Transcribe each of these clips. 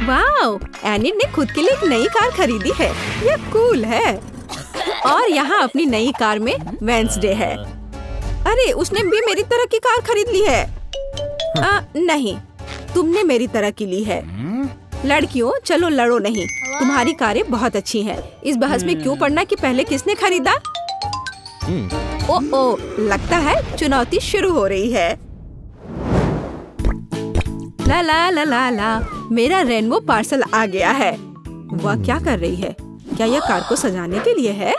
Wow, Enid ने खुद के लिए एक नई कार खरीदी है। ये कूल है। और यहाँ अपनी नई कार में वेंसडे है। अरे, उसने भी मेरी तरह की कार खरीद ली है। नहीं, तुमने मेरी तरह की ली है। लड़कियों, चलो लड़ो नहीं। तुम्हारी कारें बहुत अच्छी हैं। इस बहस में क्यों पड़ना कि पहले किसने खरीदा? ओ, लगता है चुनौती शुरू हो रही है। ला ला ला ला ला, मेरा रेनबो पार्सल आ गया है। वह क्या कर रही है? क्या यह कार को सजाने के लिए है?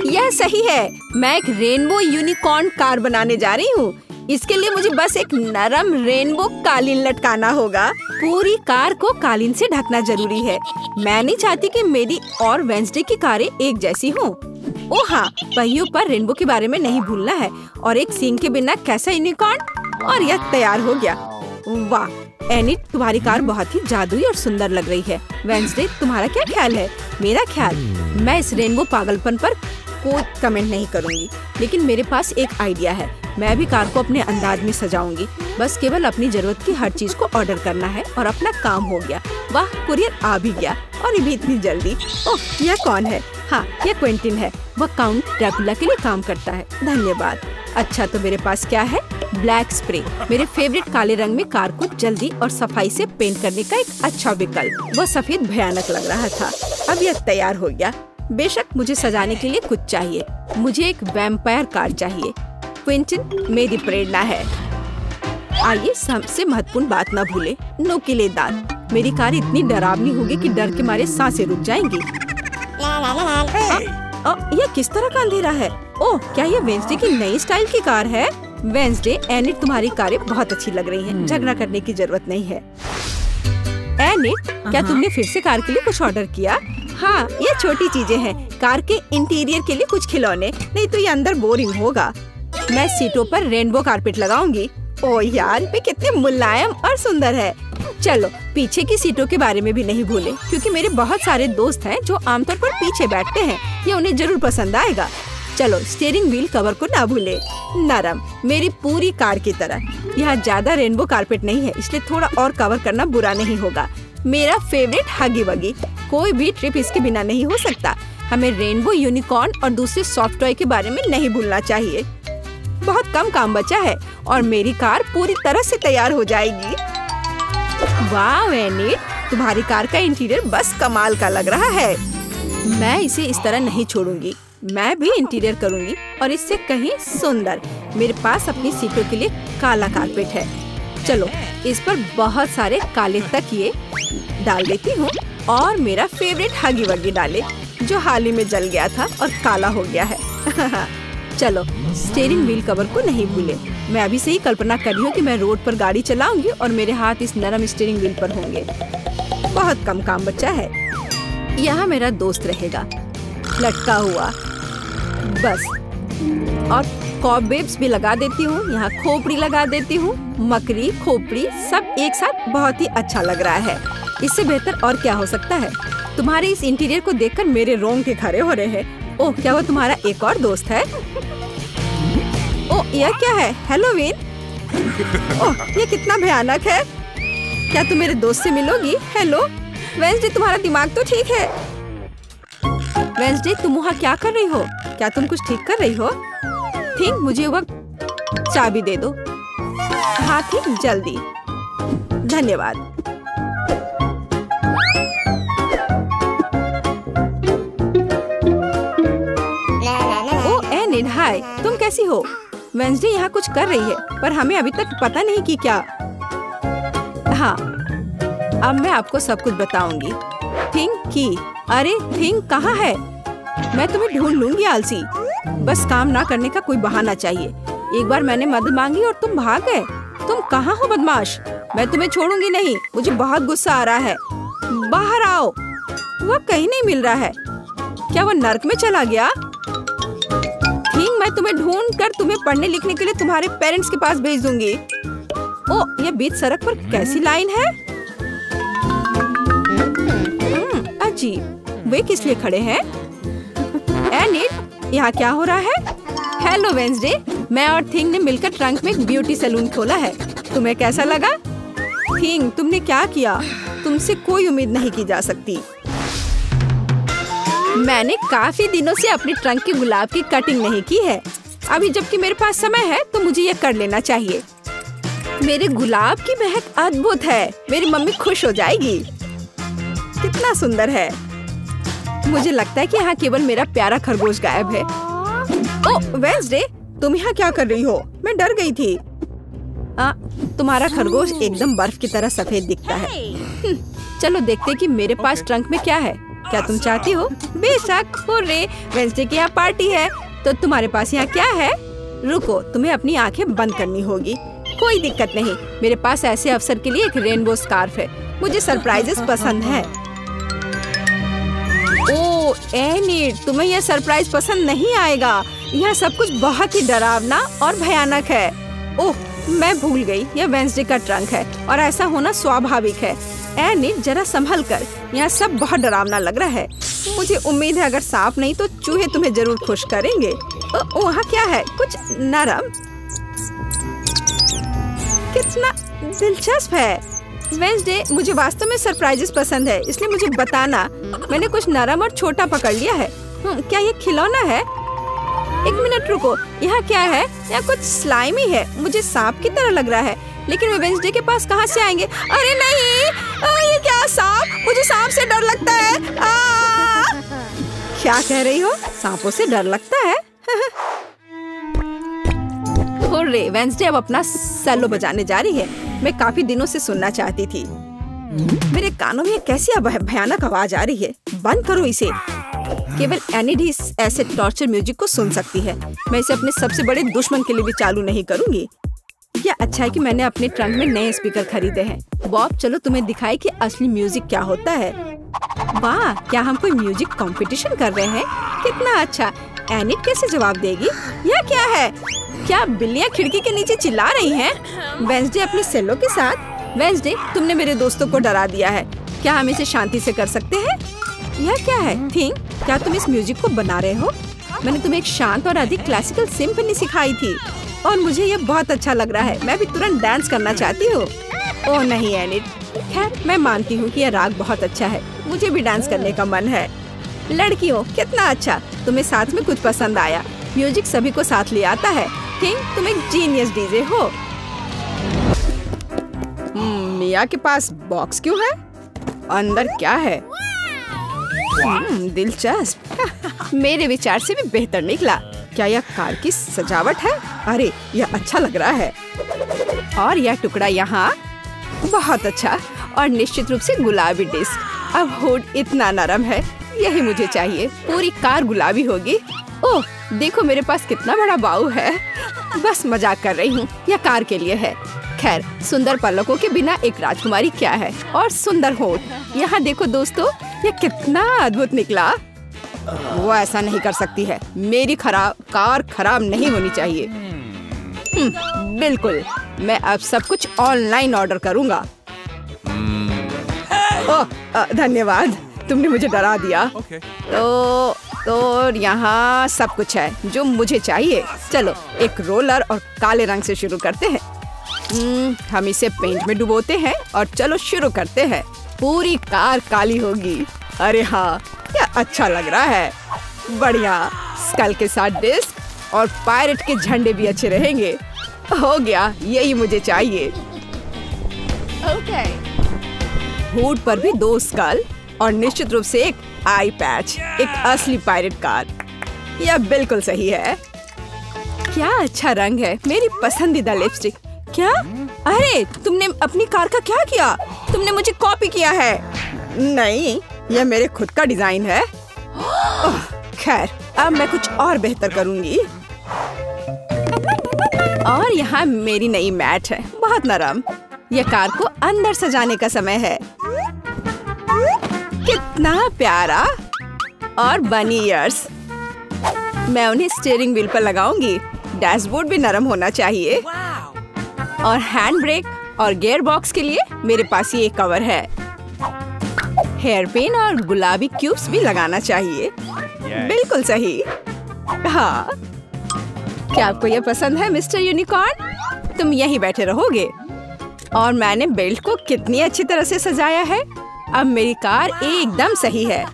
यह सही है। मैं एक रेनबो यूनिकॉर्न कार बनाने जा रही हूँ। इसके लिए मुझे बस एक नरम रेनबो कालीन लटकाना होगा। पूरी कार को कालीन से ढकना जरूरी है। मैं नहीं चाहती कि मेरी और वेंसडे की कारें एक जैसी हों। ओह हाँ, पहियों पर रेनबो के बारे में नहीं भूलना है। और एक सींग के बिना कैसा यूनिकॉर्न। और यह तैयार हो गया। वाह एनिड, तुम्हारी कार बहुत ही जादुई और सुंदर लग रही है। वेंसडे, तुम्हारा क्या ख्याल है? मेरा ख्याल, मैं इस रेनबो पागलपन पर कोई कमेंट नहीं करूंगी, लेकिन मेरे पास एक आइडिया है। मैं भी कार को अपने अंदाज में सजाऊंगी। बस केवल अपनी जरूरत की हर चीज को ऑर्डर करना है और अपना काम हो गया। वाह, कुरियर आ भी गया और ये भी इतनी जल्दी। ओह, यह कौन है? हाँ, यह क्विंटिन है। वह काउंट ड्रैकुला के लिए काम करता है। धन्यवाद। अच्छा, तो मेरे पास क्या है? ब्लैक स्प्रे, मेरे फेवरेट काले रंग में कार को जल्दी और सफाई से पेंट करने का एक अच्छा विकल्प। वह सफेद भयानक लग रहा था। अब यह तैयार हो गया। बेशक मुझे सजाने के लिए कुछ चाहिए। मुझे एक वैम्पायर कार चाहिए। क्विंटिन मेरी प्रेरणा है। आइए, सबसे महत्वपूर्ण बात न भूले, नुकीले दांत। मेरी कार इतनी डरावनी होगी कि डर के मारे सांसें रुक जाएंगी। यह किस तरह का अंधेरा है? ओह, क्या यह वेंसडे की नई स्टाइल की कार है? वेंसडे, एनिड, तुम्हारी कारें बहुत अच्छी लग रही हैं। झगड़ा करने की जरूरत नहीं है। एनिड, क्या तुमने फिर से कार के लिए कुछ ऑर्डर किया? हाँ, ये छोटी चीजें हैं। कार के इंटीरियर के लिए कुछ खिलौने, नहीं तो ये अंदर बोरिंग होगा। मैं सीटों पर रेनबो कारपेट लगाऊंगी। ओह यार, वे कितने मुलायम और सुंदर है। चलो, पीछे की सीटों के बारे में भी नहीं भूले, क्योंकि मेरे बहुत सारे दोस्त हैं जो आमतौर पर पीछे बैठते हैं। ये उन्हें जरूर पसंद आएगा। चलो, स्टीयरिंग व्हील कवर को ना भूले। नरम, मेरी पूरी कार की तरह। यहाँ ज्यादा रेनबो कारपेट नहीं है, इसलिए थोड़ा और कवर करना बुरा नहीं होगा। मेरा फेवरेट हगी वगी। कोई भी ट्रिप इसके बिना नहीं हो सकता। हमें रेनबो यूनिकॉर्न और दूसरे सॉफ्ट टॉय के बारे में नहीं भूलना चाहिए। बहुत कम काम बचा है और मेरी कार पूरी तरह से तैयार हो जाएगी। वाह एनिड, तुम्हारी कार का इंटीरियर बस कमाल का लग रहा है। मैं इसे इस तरह नहीं छोड़ूंगी। मैं भी इंटीरियर करूंगी और इससे कहीं सुंदर। मेरे पास अपनी सीटों के लिए काला कारपेट है। चलो, इस पर बहुत सारे काले तकिए डाल देती हूँ और मेरा फेवरेट हगी वगी डाले, जो हाल ही में जल गया था और काला हो गया है। चलो, स्टीयरिंग व्हील कवर को नहीं भूले। मैं अभी से ही कल्पना कर रही हूँ कि मैं रोड पर गाड़ी चलाऊंगी और मेरे हाथ इस नरम स्टीयरिंग व्हील पर होंगे। बहुत कम काम बचा है। यहाँ मेरा दोस्त रहेगा, लटका हुआ। बस, और कॉबवेब्स भी लगा देती हूँ। यहाँ खोपड़ी लगा देती हूँ। मकड़ी, खोपड़ी सब एक साथ बहुत ही अच्छा लग रहा है। इससे बेहतर और क्या हो सकता है? तुम्हारे इस इंटीरियर को देखकर मेरे रोंगटे खड़े हो रहे हैं। ओह, क्या वो तुम्हारा एक और दोस्त है? ओह, यह क्या है? हैलोवीन। ओह, ये कितना भयानक है। क्या तुम मेरे दोस्त से मिलोगी? हेलो वेंसडे, तुम्हारा दिमाग तो ठीक है। वेंसडे, तुम वहाँ क्या कर रही हो? क्या तुम कुछ ठीक कर रही हो? थिंक, मुझे वक्त चाबी दे दो। हाँ थिंक, जल्दी। धन्यवाद। ओ एनिड, हाय, तुम कैसी हो? वेंसडे यहाँ कुछ कर रही है, पर हमें अभी तक पता नहीं कि क्या। हाँ, अब मैं आपको सब कुछ बताऊंगी। थिंक की, अरे थिंक कहाँ है? मैं तुम्हें ढूंढ लूंगी आलसी। बस काम ना करने का कोई बहाना चाहिए। एक बार मैंने मदद मांगी और तुम भाग गए। तुम कहाँ हो बदमाश? मैं तुम्हें छोड़ूंगी नहीं। मुझे बहुत गुस्सा आ रहा है। बाहर आओ। वो कहीं नहीं मिल रहा है। क्या वो नर्क में चला गया? थिंक, मैं तुम्हें ढूंढ कर तुम्हें पढ़ने लिखने के लिए तुम्हारे पेरेंट्स के पास भेज दूंगी। ओ, ये बीच सड़क पर कैसी लाइन है? अजीब, वे किस लिए खड़े हैं? एनिड, यहाँ क्या हो रहा है? हेलो वेंसडे, मैं और थिंग ने मिलकर ट्रंक में एक ब्यूटी सैलून खोला है। तुम्हें कैसा लगा? थिंग, तुमने क्या किया? तुमसे कोई उम्मीद नहीं की जा सकती। मैंने काफी दिनों से अपने ट्रंक के गुलाब की कटिंग नहीं की है। अभी जबकि मेरे पास समय है तो मुझे ये कर लेना चाहिए। मेरे गुलाब की महक अद्भुत है। मेरी मम्मी खुश हो जाएगी। कितना सुंदर है। मुझे लगता है कि यहाँ केवल मेरा प्यारा खरगोश गायब है। ओह वेंसडे, तुम यहाँ क्या कर रही हो? मैं डर गई थी। तुम्हारा खरगोश एकदम बर्फ की तरह सफेद दिखता है। चलो देखते कि मेरे पास ट्रंक में क्या है। क्या तुम चाहती हो? बेशक। हुर्रे, वेंसडे की यहाँ पार्टी है। तो तुम्हारे पास यहाँ क्या है? रुको, तुम्हें अपनी आंखें बंद करनी होगी। कोई दिक्कत नहीं, मेरे पास ऐसे अवसर के लिए एक रेनबो स्कार्फ है। मुझे सरप्राइजेस पसंद है। ओह एनिट, तुम्हें यह सरप्राइज पसंद नहीं आएगा। यह सब कुछ बहुत ही डरावना और भयानक है। ओह मैं भूल गई, यह वेंसडे का ट्रंक है और ऐसा होना स्वाभाविक है। एनिट जरा संभल कर, यहाँ सब बहुत डरावना लग रहा है। मुझे उम्मीद है अगर सांप नहीं तो चूहे तुम्हें जरूर खुश करेंगे। वहाँ क्या है? कुछ नरम। कितना दिलचस्प है। वेंसडे, मुझे वास्तव में सरप्राइजेस पसंद है, इसलिए मुझे बताना। मैंने कुछ नरम और छोटा पकड़ लिया है। क्या ये खिलौना है? एक मिनट रुको, यहाँ क्या है? यहाँ कुछ स्लाइमी है। मुझे सांप की तरह लग रहा है, लेकिन वे वेंसडे के पास कहाँ से आएंगे? अरे नहीं, ये क्या सांप? मुझे सांप से डर लगता है। क्या कह रही हो? सांपों से डर लगता है? हुर्रे, वेंसडे अब अपना सेलो बजाने जा रही है। मैं काफी दिनों से सुनना चाहती थी। मेरे कानों में कैसी भयानक आवाज आ रही है। बंद करो इसे। केवल एनिड ही ऐसे टॉर्चर म्यूजिक को सुन सकती है। मैं इसे अपने सबसे बड़े दुश्मन के लिए भी चालू नहीं करूंगी। क्या अच्छा है कि मैंने अपने ट्रंक में नए स्पीकर खरीदे हैं। बॉब, चलो तुम्हें दिखाए कि असली म्यूजिक क्या होता है। वाह, क्या हम कोई म्यूजिक कंपटीशन कर रहे हैं? कितना अच्छा। एनिड कैसे जवाब देगी? यह क्या है? क्या बिल्लियाँ खिड़की के नीचे चिल्ला रही हैं? वेंसडे अपने सेलो के साथ। वेंसडे, तुमने मेरे दोस्तों को डरा दिया है। क्या हम इसे शांति से कर सकते हैं? यह क्या है? थिंक, क्या तुम इस म्यूजिक को बना रहे हो? मैंने तुम्हें एक शांत और अधिक क्लासिकल सिम्फनी सिखाई थी और मुझे ये बहुत अच्छा लग रहा है। मैं भी तुरंत डांस करना चाहती हूँ। ओह नहीं एनिड, खैर मैं मानती हूँ कि यह राग बहुत अच्छा है। मुझे भी डांस करने का मन है। लड़कियों, कितना अच्छा, तुम्हें साथ में कुछ पसंद आया। म्यूजिक सभी को साथ ले आता है। किंग, तुम एक जीनियस डीजे हो। मिया के पास बॉक्स क्यों है? अंदर क्या है? दिलचस्प। मेरे विचार से भी बेहतर निकला। क्या यह कार की सजावट है? अरे यह अच्छा लग रहा है। और यह टुकड़ा यहाँ बहुत अच्छा और निश्चित रूप से गुलाबी डिस्क। अब हुड इतना नरम है, यही मुझे चाहिए। पूरी कार गुलाबी होगी। ओह देखो, मेरे पास कितना बड़ा बाऊ है। बस मजाक कर रही हूँ, यह कार के लिए है। खैर, सुंदर पलकों के बिना एक राजकुमारी क्या है? और सुंदर होठ। यहाँ देखो दोस्तों, यह कितना अद्भुत निकला। वो ऐसा नहीं कर सकती है। मेरी कार खराब नहीं होनी चाहिए। बिल्कुल, मैं अब सब कुछ ऑनलाइन ऑर्डर करूँगा। ओह धन्यवाद, तुमने मुझे डरा दिया। तो यहाँ सब कुछ है जो मुझे चाहिए। चलो एक रोलर और काले रंग से शुरू करते हैं। हम इसे पेंट में डुबोते हैं और चलो शुरू करते हैं। पूरी कार काली होगी। अरे हाँ, क्या अच्छा लग रहा है। बढ़िया, स्कल के साथ डिस्क और पायरेट के झंडे भी अच्छे रहेंगे। हो गया, यही मुझे चाहिए। हुड पर भी 2 स्कल और निश्चित रूप से एक आई पैच। एक असली पायरेट कार। यह बिल्कुल सही है। क्या अच्छा रंग है। मेरी पसंदीदा लिपस्टिक। क्या? अरे तुमने अपनी कार का क्या किया? तुमने मुझे कॉपी किया है। नहीं, यह मेरे खुद का डिजाइन है। खैर, अब मैं कुछ और बेहतर करूंगी। और यहाँ मेरी नई मैट है, बहुत नरम। यह कार को अंदर सजाने का समय है। कितना प्यारा। और बनी ईयर्स। मैं उन्हें स्टीयरिंग व्हील पर लगाऊंगी। डैशबोर्ड भी नरम होना चाहिए। और हैंड ब्रेक और गियर बॉक्स के लिए मेरे पास ये कवर है। हेयर पिन और गुलाबी क्यूब्स भी लगाना चाहिए। बिल्कुल सही। हाँ, क्या आपको यह पसंद है मिस्टर यूनिकॉर्न? तुम यहीं बैठे रहोगे। और मैंने बेल्ट को कितनी अच्छी तरह से सजाया है। अब मेरी कार एकदम सही है।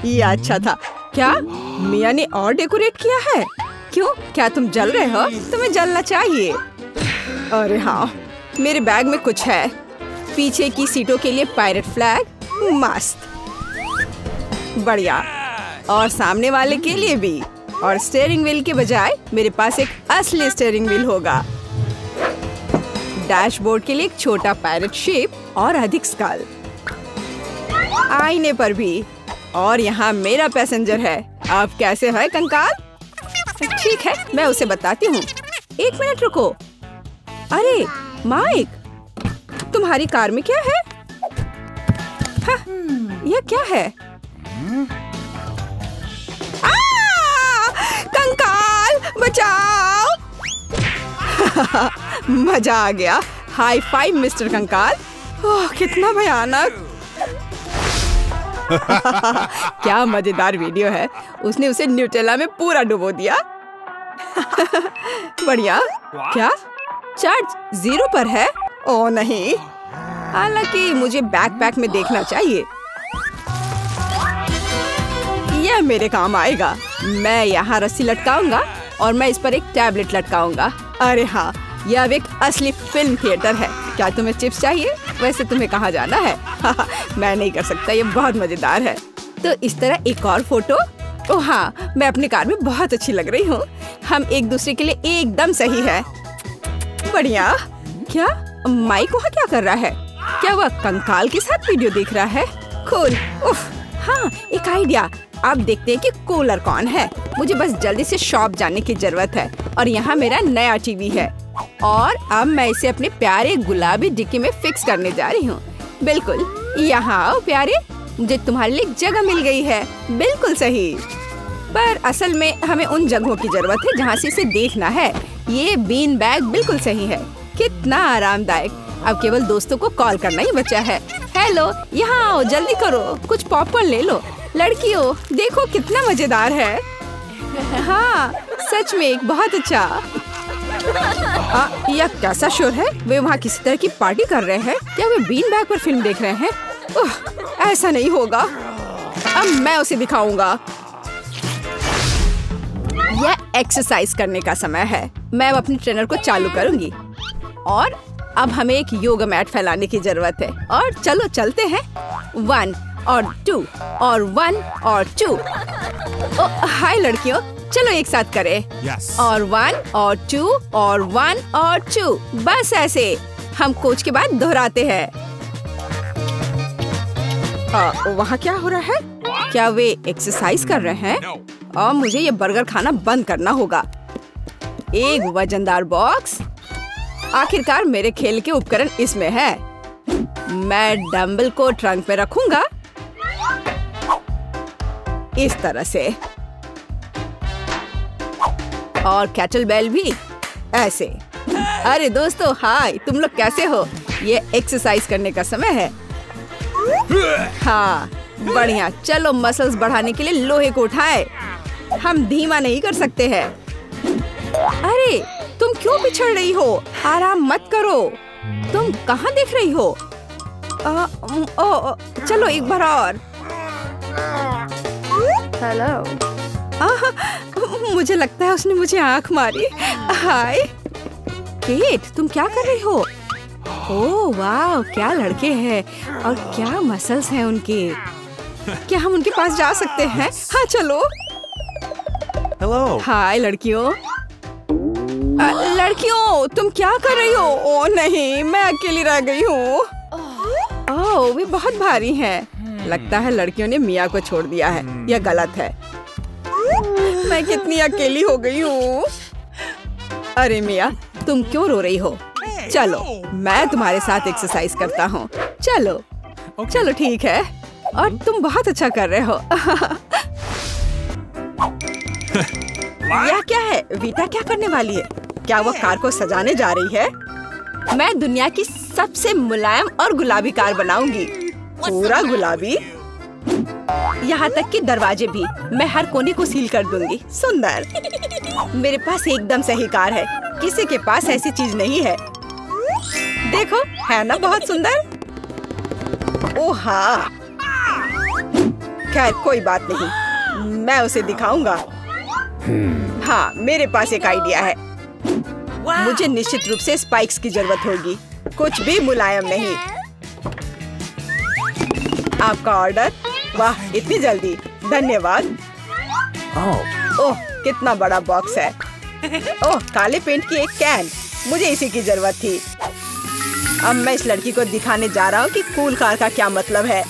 ये अच्छा था। क्या मिया ने और डेकोरेट किया है? क्यों, क्या तुम जल रहे हो? तुम्हें जलना चाहिए। अरे हाँ, मेरे बैग में कुछ है। पीछे की सीटों के लिए पायरेट फ्लैग, मस्त, बढ़िया। और सामने वाले के लिए भी। और स्टीयरिंग व्हील के बजाय मेरे पास एक असली स्टीयरिंग व्हील होगा। डैशबोर्ड के लिए एक छोटा पायरेट शेप और अधिक स्कल। आईने पर भी। और यहाँ मेरा पैसेंजर है। अब कैसे है कंकाल? ठीक है, मैं उसे बताती हूँ। 1 मिनट रुको। अरे माइक, तुम्हारी कार में क्या है? हाँ, यह क्या है? कंकाल बचाओ! मजा आ गया। हाई फाइव मिस्टर कंकाल। ओह, कितना भयानक। क्या मजेदार वीडियो है। उसने उसे न्यूटेला में पूरा डुबो दिया। बढ़िया। क्या चार्ज 0 पर है? ओह नहीं, हालांकि मुझे बैकपैक में देखना चाहिए। यह मेरे काम आएगा। मैं यहाँ रस्सी लटकाऊंगा और मैं इस पर एक टैबलेट लटकाऊंगा। अरे हाँ, यह अब एक असली फिल्म थिएटर है। क्या तुम्हें चिप्स चाहिए? वैसे तुम्हें कहाँ जाना है? मैं नहीं कर सकता, ये बहुत मजेदार है। तो इस तरह एक और फोटो। ओह हाँ, मैं अपनी कार में बहुत अच्छी लग रही हूँ। हम एक दूसरे के लिए एकदम सही है। बढ़िया। क्या माइक वहाँ क्या कर रहा है? क्या वह कंकाल के साथ वीडियो देख रहा है? कूल। उफ, हाँ, एक आइडिया। अब देखते हैं कि कूलर कौन है। मुझे बस जल्दी से शॉप जाने की जरूरत है। और यहाँ मेरा नया टीवी है। और अब मैं इसे अपने प्यारे गुलाबी डिक्की में फिक्स करने जा रही हूँ। बिल्कुल, यहाँ आओ प्यारे, मुझे तुम्हारे लिए जगह मिल गई है। बिल्कुल सही। पर असल में हमें उन जगहों की जरूरत है जहाँ से इसे देखना है। ये बीन बैग बिल्कुल सही है। कितना आरामदायक। अब केवल दोस्तों को कॉल करना ही बचा है। हेलो, यहाँ आओ, जल्दी करो, कुछ पॉपकॉर्न ले लो। लड़कियों, देखो कितना मजेदार है। हाँ, सच में एक बहुत अच्छा। यह कैसा शोर है? वे वहाँ किसी तरह की पार्टी कर रहे हैं? क्या वे बीन बैग पर फिल्म देख रहे हैं? ऐसा नहीं होगा। अब मैं उसे दिखाऊंगा। यह एक्सरसाइज करने का समय है। मैं अब अपनी ट्रेनर को चालू करूंगी। और अब हमें एक योगा मैट फैलाने की जरूरत है। और चलो चलते हैं। 1 और 2 और 1 और 2। हाय लड़कियों, चलो एक साथ करें। Yes. और 1 और 2 और 1 और 2। बस ऐसे हम कोच के बाद दोहराते हैं। वहाँ क्या हो रहा है? क्या वे एक्सरसाइज कर रहे हैं? No. और मुझे ये बर्गर खाना बंद करना होगा। एक वजनदार बॉक्स। आखिरकार मेरे खेल के उपकरण इसमें है। मैं डंबल को ट्रंक पे रखूंगा इस तरह से। और कैटल बेल भी ऐसे। अरे दोस्तों, हाय, तुम लोग कैसे हो? ये एक्सरसाइज करने का समय है। हाँ, बढ़िया। चलो मसल्स बढ़ाने के लिए लोहे को उठाए। हम धीमा नहीं कर सकते हैं। अरे तुम क्यों पिछड़ रही हो? आराम मत करो। तुम कहाँ देख रही हो? चलो एक बार और। हेलो। मुझे लगता है उसने मुझे आंख मारी। हाय केट, तुम क्या कर रही हो? ओह वाह, क्या लड़के हैं और क्या मसल्स हैं उनके। क्या हम उनके पास जा सकते हैं? हाँ चलो। हेलो। हाय लड़कियों। लड़कियों, तुम क्या कर रही हो? ओह नहीं, मैं अकेली रह गई हूँ। ओह, वे बहुत भारी हैं। लगता है लड़कियों ने मिया को छोड़ दिया है। यह गलत है। मैं कितनी अकेली हो गई हूँ। अरे मिया, तुम क्यों रो रही हो? चलो, मैं तुम्हारे साथ एक्सरसाइज करता हूँ। चलो चलो ठीक है। और तुम बहुत अच्छा कर रहे हो। यह क्या है? वीटा क्या करने वाली है? क्या वो कार को सजाने जा रही है? मैं दुनिया की सबसे मुलायम और गुलाबी कार बनाऊंगी। पूरा गुलाबी, यहाँ तक कि दरवाजे भी। मैं हर कोने को सील कर दूंगी। सुंदर। मेरे पास एकदम सही कार है। किसी के पास ऐसी चीज नहीं है। देखो, है ना बहुत सुंदर? ओह हाँ, खैर कोई बात नहीं, मैं उसे दिखाऊंगा। हाँ, मेरे पास एक आइडिया है। मुझे निश्चित रूप से स्पाइक्स की जरूरत होगी, कुछ भी मुलायम नहीं। आपका ऑर्डर? वाह, इतनी जल्दी, धन्यवाद। ओह, कितना बड़ा बॉक्स है। ओह, काले पेंट की एक कैन, मुझे इसी की जरूरत थी। अब मैं इस लड़की को दिखाने जा रहा हूँ कि कूल कार का क्या मतलब है।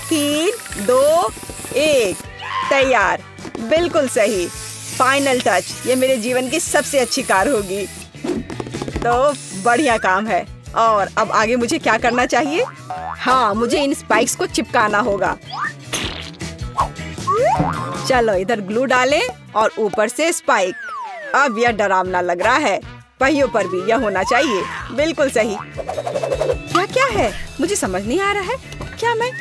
3, 2, 1, तैयार। बिल्कुल सही, फाइनल टच। ये मेरे जीवन की सबसे अच्छी कार होगी। तो बढ़िया काम है। और अब आगे मुझे क्या करना चाहिए? हाँ, मुझे इन स्पाइक्स को चिपकाना होगा। चलो इधर ग्लू डालें और ऊपर से स्पाइक। अब यह डरावना लग रहा है। पहियों पर भी यह होना चाहिए। बिल्कुल सही। क्या क्या है? मुझे समझ नहीं आ रहा है। क्या मैं?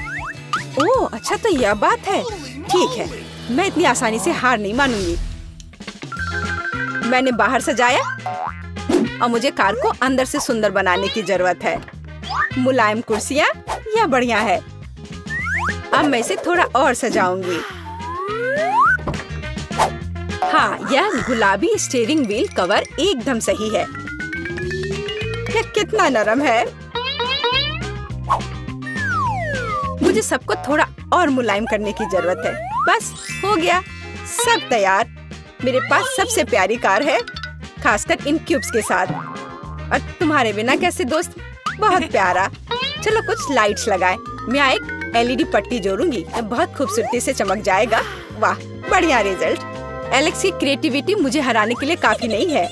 ओह अच्छा, तो यह बात है। ठीक है, मैं इतनी आसानी से हार नहीं मानूंगी। मैंने बाहर सजाया और मुझे कार को अंदर से सुंदर बनाने की जरूरत है। मुलायम कुर्सियाँ, यह बढ़िया है। अब मैं इसे थोड़ा और सजाऊंगी। हाँ, यह गुलाबी स्टीयरिंग व्हील कवर एकदम सही है। यह कितना नरम है। मुझे सबको थोड़ा और मुलायम करने की जरूरत है। बस हो गया, सब तैयार। मेरे पास सबसे प्यारी कार है, खासकर इन क्यूब्स के साथ। और तुम्हारे बिना कैसे दोस्त? बहुत प्यारा। चलो कुछ लाइट्स लगाएं। मैं एक LED पट्टी जोड़ूंगी, बहुत खूबसूरती से चमक जाएगा। वाह, बढ़िया रिजल्ट। एलेक्स की क्रिएटिविटी मुझे हराने के लिए काफी नहीं है।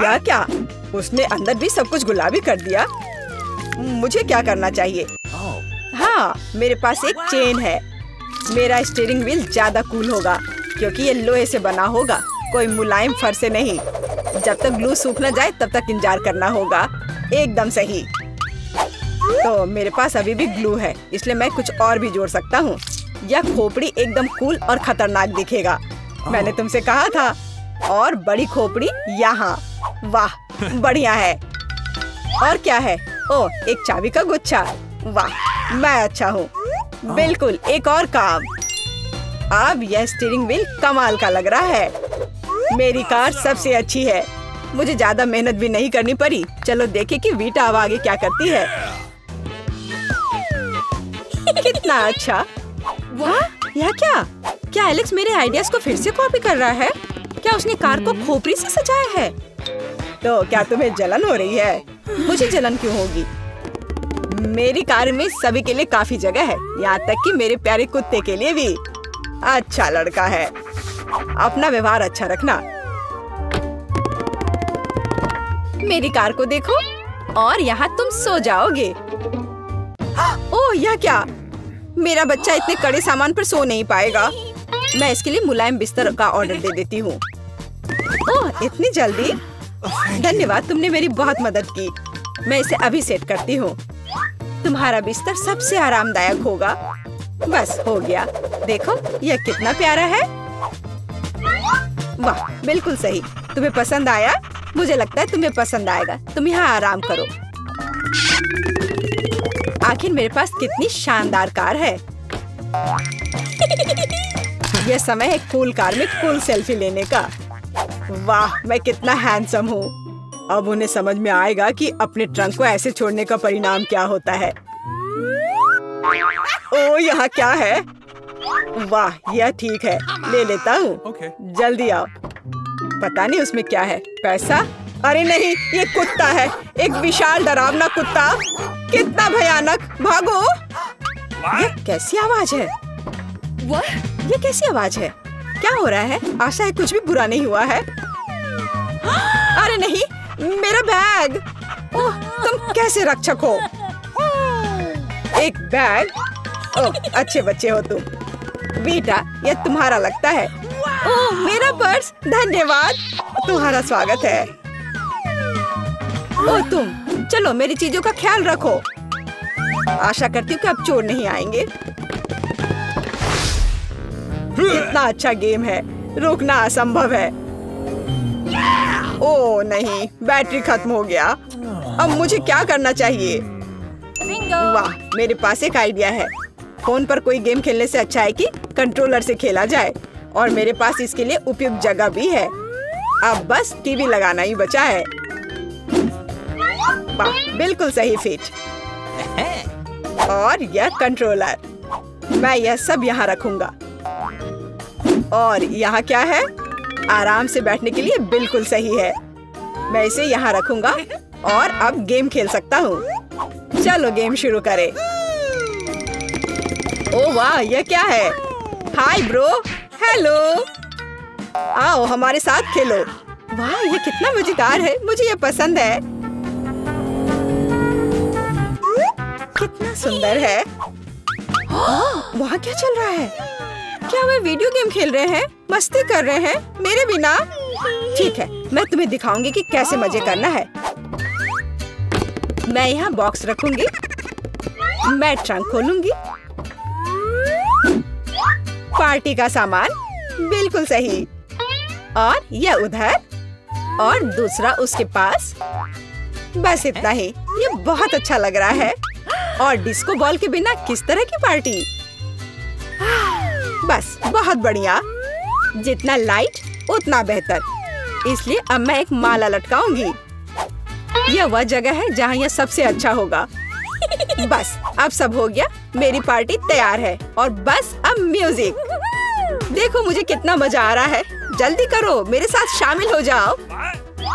या क्या? उसने अंदर भी सब कुछ गुलाबी कर दिया। मुझे क्या करना चाहिए? हाँ, मेरे पास एक चेन है। मेरा स्टीयरिंग व्हील ज्यादा कूल होगा क्योंकि ये लोहे से बना होगा, कोई मुलायम फर से नहीं। जब तक ग्लू सूख न जाए तब तक इंतजार करना होगा। एकदम सही। तो मेरे पास अभी भी ग्लू है, इसलिए मैं कुछ और भी जोड़ सकता हूँ। यह खोपड़ी एकदम कूल और खतरनाक दिखेगा। मैंने तुमसे कहा था। और बड़ी खोपड़ी यहाँ। वाह, बढ़िया है। और क्या है? ओह, एक चाबी का गुच्छा। वाह, मैं अच्छा हूँ। बिल्कुल, एक और काम। अब यह स्टीयरिंग व्हील कमाल का लग रहा है। मेरी कार सबसे अच्छी है। मुझे ज्यादा मेहनत भी नहीं करनी पड़ी। चलो देखें कि वीटा अब आगे क्या करती है। कितना अच्छा। वाह, यह क्या? क्या एलेक्स मेरे आइडियाज को फिर से कॉपी कर रहा है? क्या उसने कार को खोपड़ी से सजाया है? तो क्या तुम्हें जलन हो रही है? मुझे जलन क्यों होगी? मेरी कार में सभी के लिए काफी जगह है, यहाँ तक कि मेरे प्यारे कुत्ते के लिए भी। अच्छा लड़का है। अपना व्यवहार अच्छा रखना। मेरी कार को देखो, और यहाँ तुम सो जाओगे। ओह, यह क्या? मेरा बच्चा इतने कड़े सामान पर सो नहीं पाएगा। मैं इसके लिए मुलायम बिस्तर का ऑर्डर दे देती हूँ। ओह, इतनी जल्दी? धन्यवाद, तुमने मेरी बहुत मदद की। मैं इसे अभी सेट करती हूँ। तुम्हारा बिस्तर सबसे आरामदायक होगा। बस हो गया। देखो, यह कितना प्यारा है। वाह, बिल्कुल सही। तुम्हें पसंद आया? मुझे लगता है तुम्हें पसंद आएगा। तुम यहाँ आराम करो। आखिर मेरे पास कितनी शानदार कार है। यह समय है कूल कार में कूल सेल्फी लेने का। वाह, मैं कितना हैंडसम हूँ। अब उन्हें समझ में आएगा कि अपने ट्रंक को ऐसे छोड़ने का परिणाम क्या होता है। ओह, यहाँ क्या है? वाह, यह ठीक है, ले लेता हूँ। जल्दी आओ। पता नहीं उसमें क्या है। पैसा? अरे नहीं, ये कुत्ता है। एक विशाल डरावना कुत्ता। कितना भयानक। भागो। ये कैसी आवाज है? ये कैसी आवाज है? क्या हो रहा है? आशा है कुछ भी बुरा नहीं हुआ है। अरे नहीं, मेरा बैग। ओह, तुम कैसे रक्षक हो? एक बैग? ओह, अच्छे बच्चे हो तुम। वीटा, यह तुम्हारा लगता है। ओह, मेरा पर्स। धन्यवाद, तुम्हारा स्वागत है। ओह, तुम चलो, मेरी चीजों का ख्याल रखो। आशा करती हूँ कि अब चोर नहीं आएंगे। कितना अच्छा गेम है, रोकना असंभव है। ओह नहीं, बैटरी खत्म हो गया। अब मुझे क्या करना चाहिए? वाह, मेरे पास एक आइडिया है। फोन पर कोई गेम खेलने से अच्छा है कि कंट्रोलर से खेला जाए, और मेरे पास इसके लिए उपयुक्त जगह भी है। अब बस टीवी लगाना ही बचा है। वाह, बिल्कुल सही फिट। और यह कंट्रोलर, मैं यह सब यहाँ रखूंगा। और यहाँ क्या है? आराम से बैठने के लिए बिल्कुल सही है। मैं इसे यहाँ रखूंगा और अब गेम खेल सकता हूँ। चलो गेम शुरू करें। ओह वाह, यह क्या है? हाय ब्रो, हेलो, आओ हमारे साथ खेलो। वाह, ये कितना मजेदार है, मुझे ये पसंद है। कितना सुंदर है। वहाँ क्या चल रहा है? क्या वे वीडियो गेम खेल रहे हैं? मस्ती कर रहे हैं मेरे बिना? ठीक है, मैं तुम्हें दिखाऊंगी कि कैसे मजे करना है। मैं यहाँ बॉक्स रखूंगी, मैं ट्रंक खोलूंगी। पार्टी का सामान बिल्कुल सही, और यह उधर और दूसरा उसके पास। बस इतना ही। ये बहुत अच्छा लग रहा है। और डिस्को बॉल के बिना किस तरह की पार्टी? बस बहुत बढ़िया। जितना लाइट उतना बेहतर। इसलिए अब मैं एक माला लटकाऊंगी। यह वह जगह है जहाँ यह सबसे अच्छा होगा। बस अब सब हो गया, मेरी पार्टी तैयार है। और बस अब म्यूजिक। देखो मुझे कितना मजा आ रहा है। जल्दी करो, मेरे साथ शामिल हो जाओ।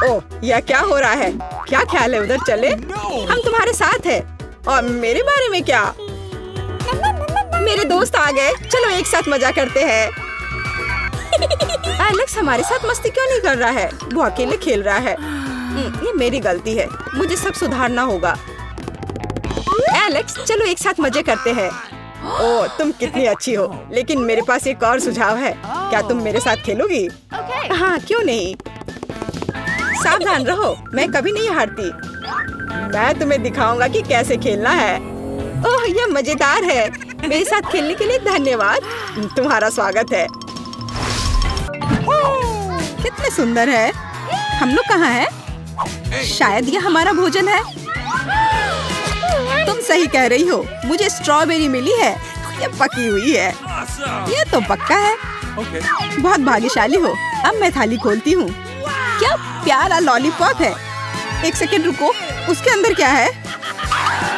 ओह, यह क्या हो रहा है? क्या ख्याल है उधर चले? हम तुम्हारे साथ हैं। और मेरे बारे में क्या? मेरे दोस्त आ गए, चलो एक साथ मजा करते हैं। एलेक्स हमारे साथ मस्ती क्यों नहीं कर रहा है? वो अकेले खेल रहा है। ये मेरी गलती है, मुझे सब सुधारना होगा। एलेक्स, चलो एक साथ मजे करते हैं। ओह, तुम कितनी अच्छी हो, लेकिन मेरे पास एक और सुझाव है। क्या तुम मेरे साथ खेलोगी? हाँ, क्यों नहीं। सावधान रहो, मैं कभी नहीं हारती। मैं तुम्हें दिखाऊंगा कि कैसे खेलना है। ओह, यह मजेदार है। मेरे साथ खेलने के लिए धन्यवाद। तुम्हारा स्वागत है। कितने सुंदर है। हम लोग कहाँ हैं? शायद यह हमारा भोजन है। तुम सही कह रही हो, मुझे स्ट्रॉबेरी मिली है। ये पकी हुई है। ये तो पक्का है। बहुत भाग्यशाली हो। अब मैं थाली खोलती हूँ। क्या प्यारा लॉलीपॉप है। एक सेकंड रुको, उसके अंदर क्या है?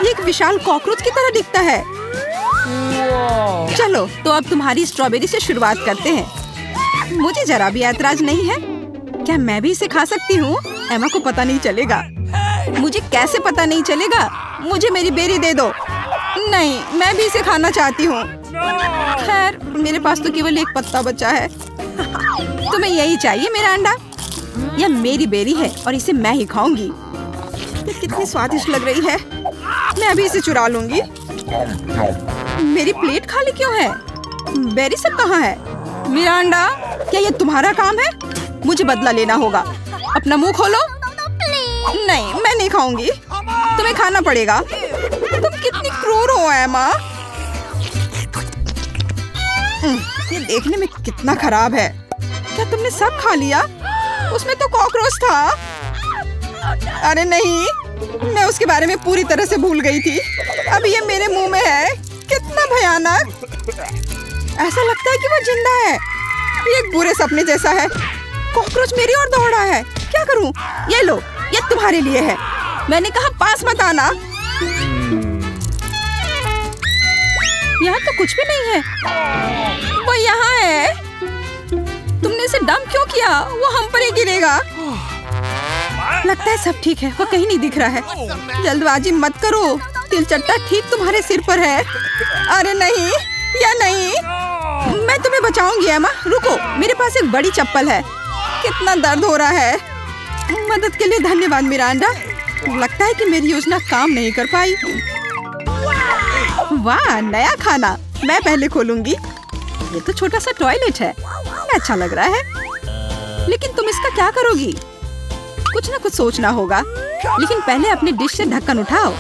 ये एक विशाल कॉकरोच की तरह दिखता है। चलो तो अब तुम्हारी स्ट्रॉबेरी से शुरुआत करते हैं। मुझे जरा भी ऐतराज नहीं है। क्या मैं भी इसे खा सकती हूँ? एमा को पता नहीं चलेगा। मुझे कैसे पता नहीं चलेगा? मुझे मेरी बेरी दे दो। नहीं, मैं भी इसे खाना चाहती हूँ। खैर, मेरे पास तो केवल एक पत्ता बचा है। तुम्हें यही चाहिए मेरा अंडा? यह मेरी बेरी है और इसे मैं ही खाऊंगी। ये कितनी स्वादिष्ट लग रही है। मैं अभी इसे चुरा लूंगी। मेरी प्लेट खाली क्यों है? बेरी सब कहाँ है? मेरा अंडा, क्या ये तुम्हारा काम है? मुझे बदला लेना होगा। अपना मुंह खोलो। नहीं, मैं नहीं खाऊंगी। तुम्हें खाना पड़ेगा। तुम कितनी क्रूर हो एमा। ये देखने में कितना खराब है। क्या तुमने सब खा लिया? उसमें तो कॉकरोच था। अरे नहीं, मैं उसके बारे में पूरी तरह से भूल गई थी। अब ये मेरे मुंह में है। कितना भयानक। ऐसा लगता है कि वो जिंदा है। ये एक बुरे सपने जैसा है। कॉकरोच मेरी ओर दौड़ा है। क्या करूं? ये लो, ये तुम्हारे लिए है। मैंने कहा पास मत आना। यहाँ तो कुछ भी नहीं है। वो यहाँ है। तुमने इसे डंप क्यों किया? वो हम पर ही गिरेगा। लगता है सब ठीक है। वो कहीं नहीं दिख रहा है। जल्दबाजी मत करो। तिलचट्टा ठीक तुम्हारे सिर पर है। अरे नहीं, या नहीं। मैं तुम्हें बचाऊंगी एमा। रुको, मेरे पास एक बड़ी चप्पल है। कितना दर्द हो रहा है। मदद के लिए धन्यवाद मिरांडा। लगता है कि मेरी योजना काम नहीं कर पाई। वाह, नया खाना। मैं पहले खोलूंगी। ये तो छोटा सा टॉयलेट है। अच्छा लग रहा है। लेकिन तुम इसका क्या करोगी? कुछ ना कुछ सोचना होगा। लेकिन पहले अपने डिश से ढक्कन उठाओ।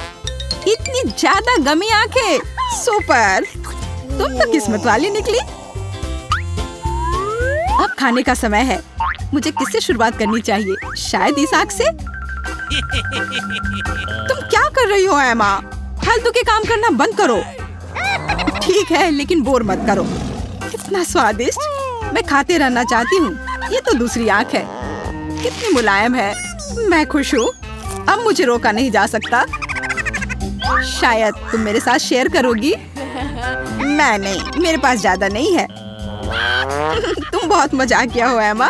इतनी ज्यादा गमी आंखें। सुपर, तुम तो किस्मत वाली निकली। अब खाने का समय है। मुझे किससे शुरुआत करनी चाहिए? शायद इस आग से। तुम क्या कर रही हो एमा? फालतू के काम करना बंद करो। ठीक है, लेकिन बोर मत करो। कितना स्वादिष्ट, मैं खाते रहना चाहती हूँ। ये तो दूसरी आँख है, कितनी मुलायम है। मैं खुश हूँ, अब मुझे रोका नहीं जा सकता। शायद तुम मेरे साथ शेयर करोगी? मैं नहीं, मेरे पास ज्यादा नहीं है। तुम बहुत मजाकिया हो एमा।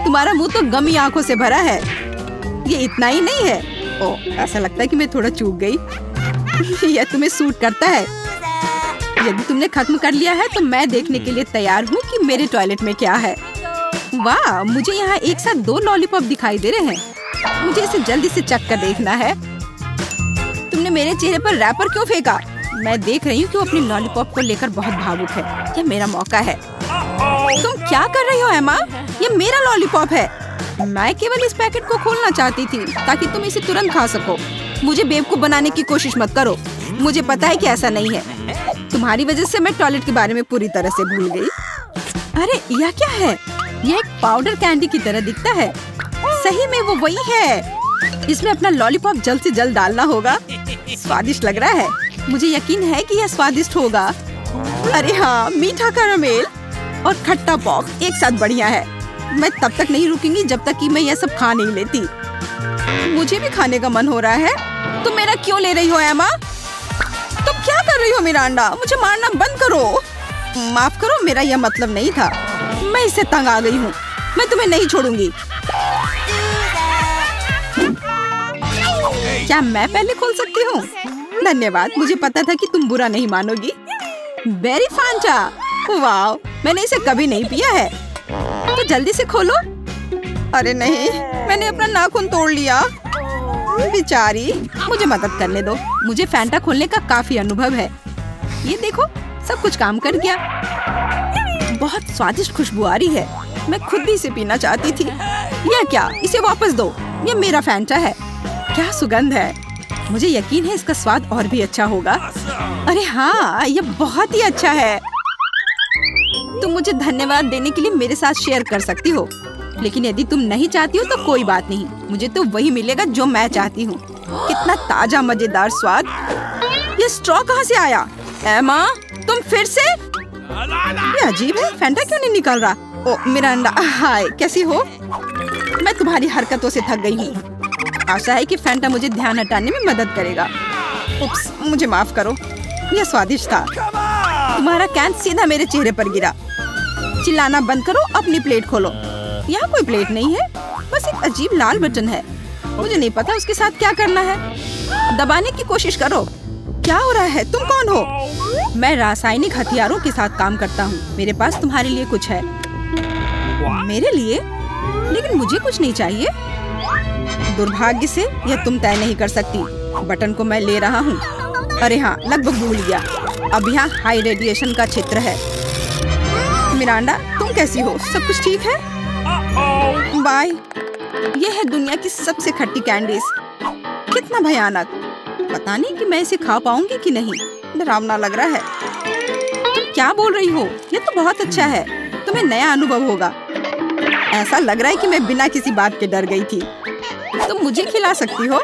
तुम्हारा मुंह तो गमी आंखों से भरा है। ये इतना ही नहीं है। ओह, ऐसा लगता है कि मैं थोड़ा चूक गई। यह तुम्हें सूट करता है। यदि तुमने खत्म कर लिया है तो मैं देखने के लिए तैयार हूँ कि मेरे टॉयलेट में क्या है। वाह, मुझे यहाँ एक साथ 2 लॉलीपॉप दिखाई दे रहे हैं। मुझे इसे जल्दी से चख कर देखना है। तुमने मेरे चेहरे पर रैपर क्यों फेंका? मैं देख रही हूँ कि वो अपनी लॉलीपॉप को लेकर बहुत भावुक है। यह मेरा मौका है। तुम क्या कर रही हो एमा? ये मेरा लॉलीपॉप है। मैं केवल इस पैकेट को खोलना चाहती थी ताकि तुम इसे तुरंत खा सको। मुझे बेवकूफ बनाने की कोशिश मत करो। मुझे पता है कि ऐसा नहीं है। तुम्हारी वजह से मैं टॉयलेट के बारे में पूरी तरह से भूल गई। अरे यह क्या है? यह एक पाउडर कैंडी की तरह दिखता है। सही में वो वही है। इसमें अपना लॉलीपॉप जल्द से जल्द डालना होगा। स्वादिष्ट लग रहा है। मुझे यकीन है कि यह स्वादिष्ट होगा। अरे हाँ, मीठा कैरामेल और खट्टा पॉप एक साथ बढ़िया है। मैं तब तक नहीं रुकूंगी जब तक कि मैं यह सब खा नहीं लेती। मुझे भी खाने का मन हो रहा है। तुम मेरा क्यों ले रही हो एमा? तुम क्या कर रही हो मिरांडा? मुझे मारना बंद करो। माफ करो, मेरा यह मतलब नहीं था। मैं इससे तंग आ गई हूँ। मैं तुम्हें नहीं छोड़ूंगी। क्या मैं पहले खोल सकती हूँ? धन्यवाद, मुझे पता था कि तुम बुरा नहीं मानोगी। बेरी फांटा, वाह, मैंने इसे कभी नहीं पिया है। तो जल्दी से खोलो। अरे नहीं, मैंने अपना नाखून तोड़ लिया। बेचारी, मुझे मदद करने दो। मुझे फैंटा खोलने का काफी अनुभव है। ये देखो, सब कुछ काम कर गया। बहुत स्वादिष्ट खुशबू आ रही है। मैं खुद भी इसे पीना चाहती थी। यह क्या? इसे वापस दो। ये मेरा फैंटा है। क्या सुगंध है। मुझे यकीन है इसका स्वाद और भी अच्छा होगा। अरे हाँ, ये बहुत ही अच्छा है। तुम मुझे धन्यवाद देने के लिए मेरे साथ शेयर कर सकती हो, लेकिन यदि तुम नहीं चाहती हो तो कोई बात नहीं। मुझे तो वही मिलेगा जो मैं चाहती हूँ। कितना ताजा मजेदार स्वाद। ये स्ट्रॉ कहाँ से आया? एमा, तुम फिर से? ये अजीब है, फैंटा क्यों नहीं निकल रहा? ओ मिरांडा, हाय, कैसी हो? मैं तुम्हारी हरकतों से थक गई हूँ। आशा है कि फैंटा मुझे ध्यान हटाने में मदद करेगा। उप्स, मुझे माफ करो। यह स्वादिष्ट था। तुम्हारा कैन सीधा मेरे चेहरे पर गिरा। चिल्लाना बंद करो, अपनी प्लेट खोलो। यहाँ कोई प्लेट नहीं है, बस एक अजीब लाल बटन है। मुझे नहीं पता उसके साथ क्या करना है। दबाने की कोशिश करो। क्या हो रहा है? तुम कौन हो? मैं रासायनिक हथियारों के साथ काम करता हूँ। मेरे पास तुम्हारे लिए कुछ है। मेरे लिए? लेकिन मुझे कुछ नहीं चाहिए। दुर्भाग्य से यह तुम तय नहीं कर सकती। बटन को मैं ले रहा हूँ। अरे हाँ, लगभग भूल गया। अब यहाँ हाई रेडिएशन का क्षेत्र है। मिरांडा, तुम कैसी हो? सब कुछ ठीक है? बाय। यह है दुनिया की सबसे खट्टी कैंडीज। कितना भयानक। पता नहीं कि मैं इसे खा पाऊंगी कि नहीं। डरावना लग रहा है। तुम क्या बोल रही हो? यह तो बहुत अच्छा है। तुम्हें नया अनुभव होगा। ऐसा लग रहा है कि मैं बिना किसी बात के डर गई थी। तुम मुझे खिला सकती हो।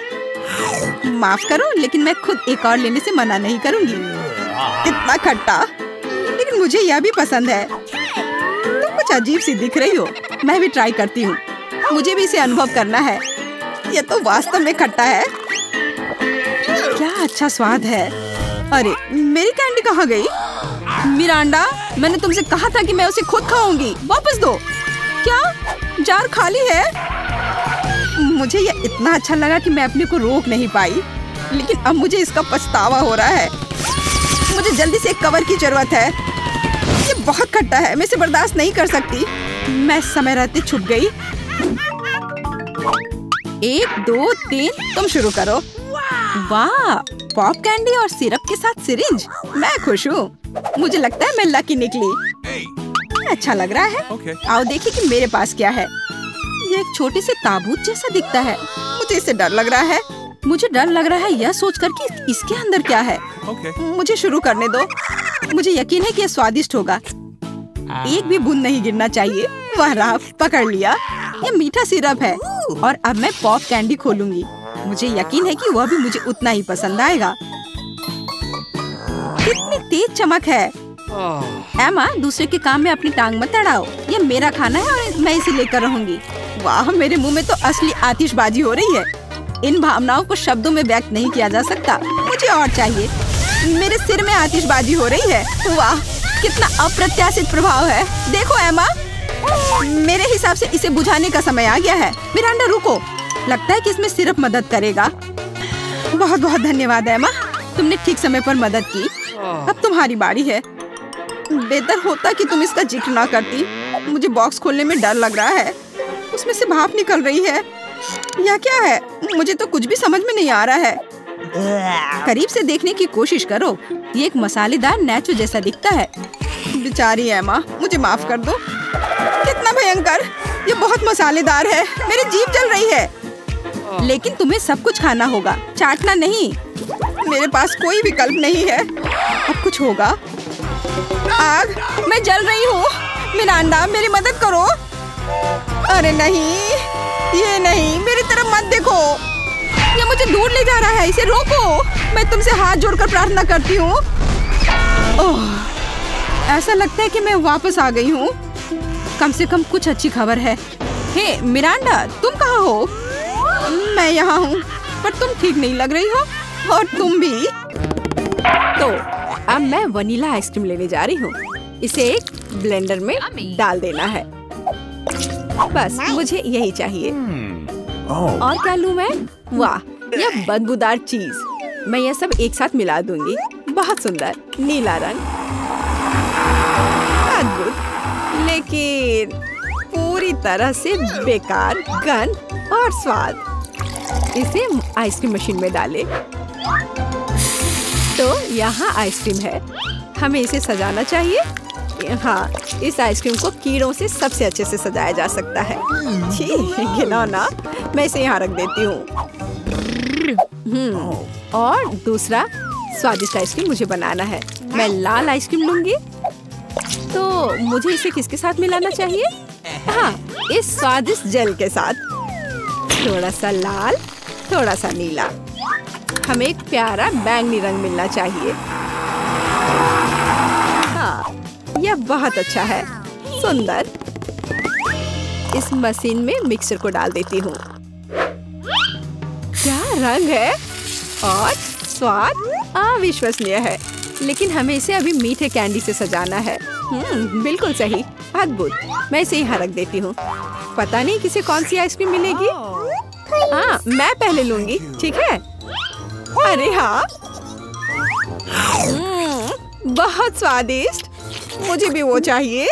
माफ करो, लेकिन मैं खुद एक और लेने से मना नहीं करूंगी। इतना खट्टा, लेकिन मुझे यह भी पसंद है। तुम कुछ अजीब सी दिख रही हो। मैं भी ट्राई करती हूँ। मुझे भी इसे अनुभव करना है। यह तो वास्तव में खट्टा है। क्या अच्छा स्वाद है। अरे, मेरी कैंडी कहाँ गई? मिरांडा, मैंने तुमसे कहा था कि मैं उसे खुद खाऊंगी। वापस दो। क्या जार खाली है? मुझे यह इतना अच्छा लगा कि मैं अपने को रोक नहीं पाई, लेकिन अब मुझे इसका पछतावा हो रहा है। मुझे जल्दी से एक कवर की जरूरत है। ये बहुत खट्टा है, मैं इसे बर्दाश्त नहीं कर सकती। मैं समय रहते छुप गई। 1 2 3, तुम शुरू करो। वाह, पॉप कैंडी और सिरप के साथ सिरिंज। मैं खुश हूँ। मुझे लगता है मैं लकी निकली। अच्छा लग रहा है। आओ देखिए कि मेरे पास क्या है। ये एक छोटे से ताबूत जैसा दिखता है। मुझे इससे डर लग रहा है। मुझे डर लग रहा है यह सोचकर कि इसके अंदर क्या है। मुझे शुरू करने दो। मुझे यकीन है कि यह स्वादिष्ट होगा। एक भी बूंद नहीं गिरना चाहिए। वह रहा, पकड़ लिया। ये मीठा सिरप है और अब मैं पॉप कैंडी खोलूंगी। मुझे यकीन है कि वह भी मुझे उतना ही पसंद आएगा। कितनी तेज चमक है। एमा, दूसरे के काम में अपनी टांग मत अड़ाओ। ये मेरा खाना है और मैं इसे लेकर रहूंगी। वाह, मेरे मुंह में तो असली आतिशबाजी हो रही है। इन भावनाओं को शब्दों में व्यक्त नहीं किया जा सकता। मुझे और चाहिए। मेरे सिर में आतिशबाजी हो रही है। वाह, कितना अप्रत्याशित प्रभाव है। देखो एमा, मेरे हिसाब से इसे बुझाने का समय आ गया है। मिरांडा रुको, लगता है कि इसमें सिर्फ मदद करेगा। बहुत बहुत धन्यवाद एमा, तुमने ठीक समय पर मदद की। अब तुम्हारी बारी है। बेहतर होता कि तुम इसका जिक्र ना करती। मुझे बॉक्स खोलने में डर लग रहा है। उसमें से भाप निकल रही है। यह क्या है? मुझे तो कुछ भी समझ में नहीं आ रहा है। करीब से देखने की कोशिश करो। ये एक मसालेदार नेचो जैसा दिखता है। बेचारी एमा, मुझे माफ कर दो। कितना भयंकर! ये बहुत मसालेदार है। मेरी जीभ जल रही है। लेकिन तुम्हें सब कुछ खाना होगा, चाटना नहीं। मेरे पास कोई विकल्प नहीं है। अब कुछ होगा। आग, मैं जल रही हूँ। मिरांडा, मेरी मदद करो। अरे नहीं, ये नहीं, मेरी तरफ मत देखो। ये मुझे दूर ले जा रहा है। इसे रोको। मैं तुमसे हाथ जोड़कर प्रार्थना करती हूँ। ऐसा लगता है कि मैं वापस आ गई हूँ। कम से कम कुछ अच्छी खबर है। हे मिरांडा, तुम कहाँ हो? मैं यहाँ हूँ, पर तुम ठीक नहीं लग रही हो। और तुम भी। तो अब मैं वनीला आइसक्रीम लेने जा रही हूँ। इसे एक ब्लेंडर में डाल देना है। बस मुझे यही चाहिए। और क्या लूँ मैं? वाह, यह बदबूदार चीज। मैं यह सब एक साथ मिला दूंगी। बहुत सुंदर नीला रंग, अद्भुत, लेकिन पूरी तरह से बेकार गंध और स्वाद। इसे आइसक्रीम मशीन में डालें। तो यहाँ आइसक्रीम है। हमें इसे सजाना चाहिए। हाँ, इस आइसक्रीम को कीड़ों से सबसे अच्छे से सजाया जा सकता है। छी, घिनौना। मैं इसे यहाँ रख देती हूँ। और दूसरा स्वादिष्ट आइसक्रीम मुझे बनाना है। मैं लाल आइसक्रीम लूंगी। तो मुझे इसे किसके साथ मिलाना चाहिए? हाँ, इस स्वादिष्ट जेल के साथ। थोड़ा सा लाल, थोड़ा सा नीला। हमें एक प्यारा बैंगनी रंग मिलना चाहिए। हाँ, यह बहुत अच्छा है। सुंदर। इस मशीन में मिक्सर को डाल देती हूँ। क्या रंग है और स्वाद अविश्वसनीय है। लेकिन हमें इसे अभी मीठे कैंडी से सजाना है। बिल्कुल सही, अद्भुत। मैं इसे यहाँ रख देती हूँ। पता नहीं किसे कौन सी आइसक्रीम मिलेगी। हाँ, मैं पहले लूंगी, ठीक है? अरे हाँ, बहुत स्वादिष्ट। मुझे भी वो चाहिए।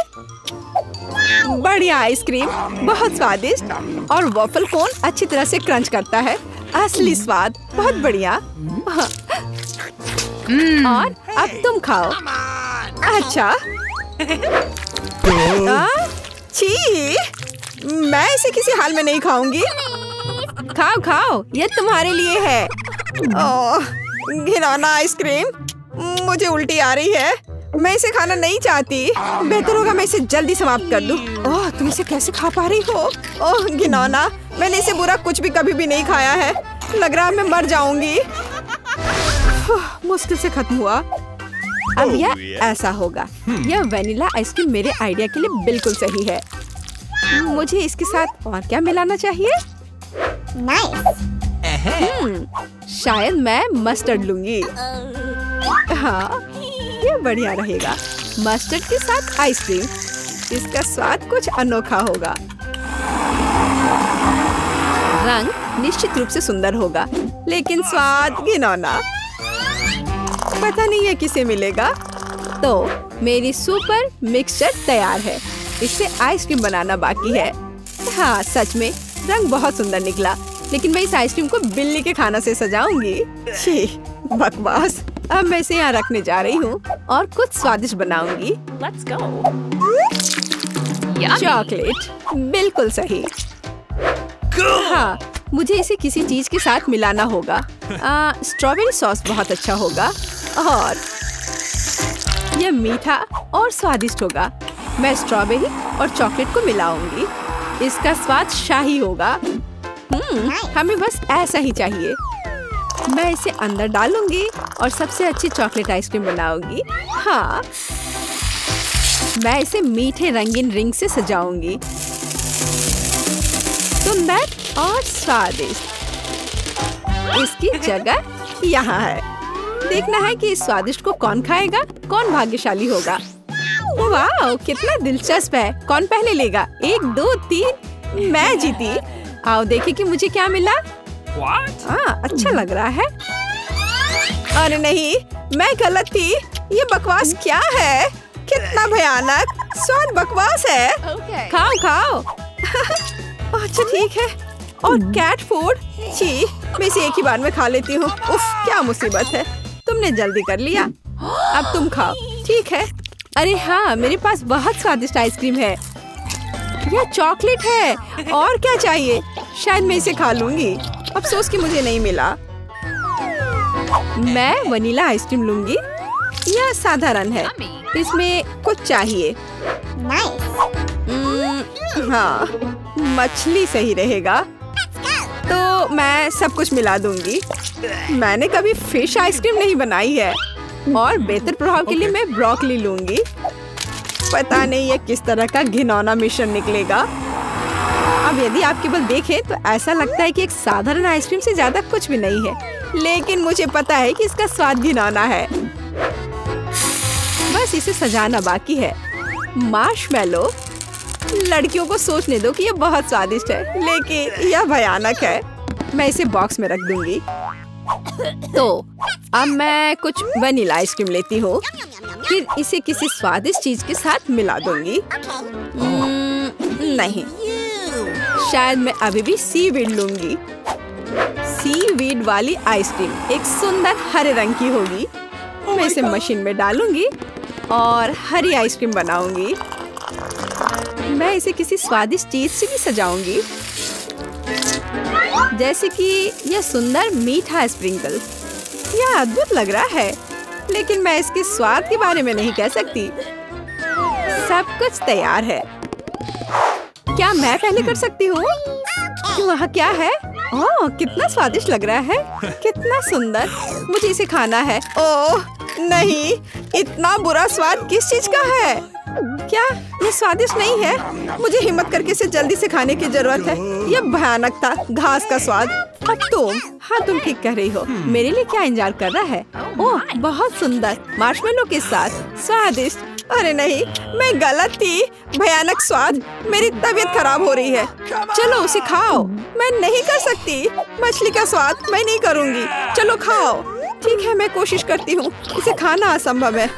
बढ़िया आइसक्रीम, बहुत स्वादिष्ट। और वॉफल कोन अच्छी तरह से क्रंच करता है। असली स्वाद, बहुत बढ़िया। और अब तुम खाओ। अच्छा। छी, मैं इसे किसी हाल में नहीं खाऊंगी। खाओ खाओ, ये तुम्हारे लिए है। ओह, घिनौना आइसक्रीम। मुझे उल्टी आ रही है। मैं इसे खाना नहीं चाहती। बेहतर होगा मैं इसे जल्दी समाप्त कर दूं। ओह, तुम इसे कैसे खा पा रही हो? ओह घिनौना, मैंने इसे बुरा कुछ भी कभी भी नहीं खाया है। लग रहा है मैं मर जाऊंगी। मुश्किल से खत्म हुआ। अब यह ऐसा होगा। यह वेनिला आइसक्रीम मेरे आइडिया के लिए बिल्कुल सही है। मुझे इसके साथ और क्या मिलाना चाहिए? शायद मैं मस्टर्ड लूंगी। हाँ, ये बढ़िया रहेगा। मस्टर्ड के साथ आइसक्रीम। इसका स्वाद कुछ अनोखा होगा। रंग निश्चित रूप से सुंदर होगा, लेकिन स्वाद घिनौना। पता नहीं है किसे मिलेगा। तो मेरी सुपर मिक्सचर तैयार है। इससे आइसक्रीम बनाना बाकी है। हाँ, सच में रंग बहुत सुंदर निकला। लेकिन मैं इस आइसक्रीम को बिल्ली के खाना से सजाऊंगी। छी, बकवास। अब मैं इसे यहाँ रखने जा रही हूँ और कुछ स्वादिष्ट बनाऊंगी। Let's go. चॉकलेट, बिल्कुल सही। हाँ, मुझे इसे किसी चीज के साथ मिलाना होगा। स्ट्रॉबेरी सॉस बहुत अच्छा होगा और यह मीठा और स्वादिष्ट होगा। मैं स्ट्रॉबेरी और चॉकलेट को मिलाऊंगी। इसका स्वाद शाही होगा। हमें बस ऐसा ही चाहिए। मैं इसे अंदर डालूंगी और सबसे अच्छी चॉकलेट आइसक्रीम बनाऊंगी। हाँ, मैं इसे मीठे रंगीन रिंग से सजाऊंगी। सुंदर और स्वादिष्ट। इसकी जगह यहाँ है। देखना है कि इस स्वादिष्ट को कौन खाएगा, कौन भाग्यशाली होगा। वाह, कितना दिलचस्प है। कौन पहले लेगा? 1 2 3। मैं जीती। आओ देखें कि मुझे क्या मिला। अच्छा लग रहा है। अरे नहीं, मैं गलत थी। ये बकवास क्या है? कितना भयानक स्वाद बकवास है। खाओ खाओ। अच्छा ठीक है। और कैट फूड, छी, मैं इसे एक ही बार में खा लेती हूँ। उफ, क्या मुसीबत है। तुमने जल्दी कर लिया। अब तुम खाओ। ठीक है। अरे हाँ, मेरे पास बहुत स्वादिष्ट आइसक्रीम है। यह चॉकलेट है। और क्या चाहिए? शायद मैं इसे खा लूंगी। अफसोस कि मुझे नहीं मिला। मैं वनीला आइसक्रीम लूंगी। यह साधारण है। इसमें कुछ चाहिए। हाँ, मछली सही रहेगा। तो मैं सब कुछ मिला दूंगी। मैंने कभी फिश आइसक्रीम नहीं बनाई है। और बेहतर प्रभाव के लिए मैं ब्रोकली लूंगी। पता नहीं ये किस तरह का घिनौना मिश्रण निकलेगा। अब यदि आप केवल देखें तो ऐसा लगता है कि एक साधारण आइसक्रीम से ज्यादा कुछ भी नहीं है। लेकिन मुझे पता है कि इसका स्वाद घिनौना है। बस इसे सजाना बाकी है। मार्शमेलो। लड़कियों को सोचने दो कि यह बहुत स्वादिष्ट है, लेकिन यह भयानक है। मैं इसे बॉक्स में रख दूंगी। तो अब मैं कुछ वनीला आइसक्रीम लेती हूँ। फिर इसे किसी स्वादिष्ट चीज के साथ मिला दूंगी। नहीं, शायद मैं अभी भी सीवीड लूंगी। सीवीड वाली आइसक्रीम एक सुंदर हरे रंग की होगी। मैं इसे मशीन में डालूंगी और हरी आइसक्रीम बनाऊंगी। मैं इसे किसी स्वादिष्ट चीज से भी सजाऊंगी, जैसे कि यह सुंदर मीठा स्प्रिंकल। यह अद्भुत लग रहा है, लेकिन मैं इसके स्वाद के बारे में नहीं कह सकती। सब कुछ तैयार है। क्या मैं पहले कर सकती हूँ? वहाँ क्या है? ओह, कितना स्वादिष्ट लग रहा है। कितना सुंदर। मुझे इसे खाना है। ओह नहीं, इतना बुरा स्वाद किस चीज का है? क्या ये स्वादिष्ट नहीं है? मुझे हिम्मत करके इसे जल्दी से खाने की जरूरत है। यह भयानक था, घास का स्वाद। अब तुम, हाँ तुम ठीक कह रही हो। मेरे लिए क्या इंतजार कर रहा है? ओह बहुत सुंदर, मार्शमेलो के साथ स्वादिष्ट। अरे नहीं, मैं गलत थी। भयानक स्वाद। मेरी तबीयत खराब हो रही है। चलो उसे खाओ। मैं नहीं कर सकती। मछली का स्वाद मैं नहीं करूँगी। चलो खाओ। ठीक है, मैं कोशिश करती हूँ। इसे खाना असंभव है।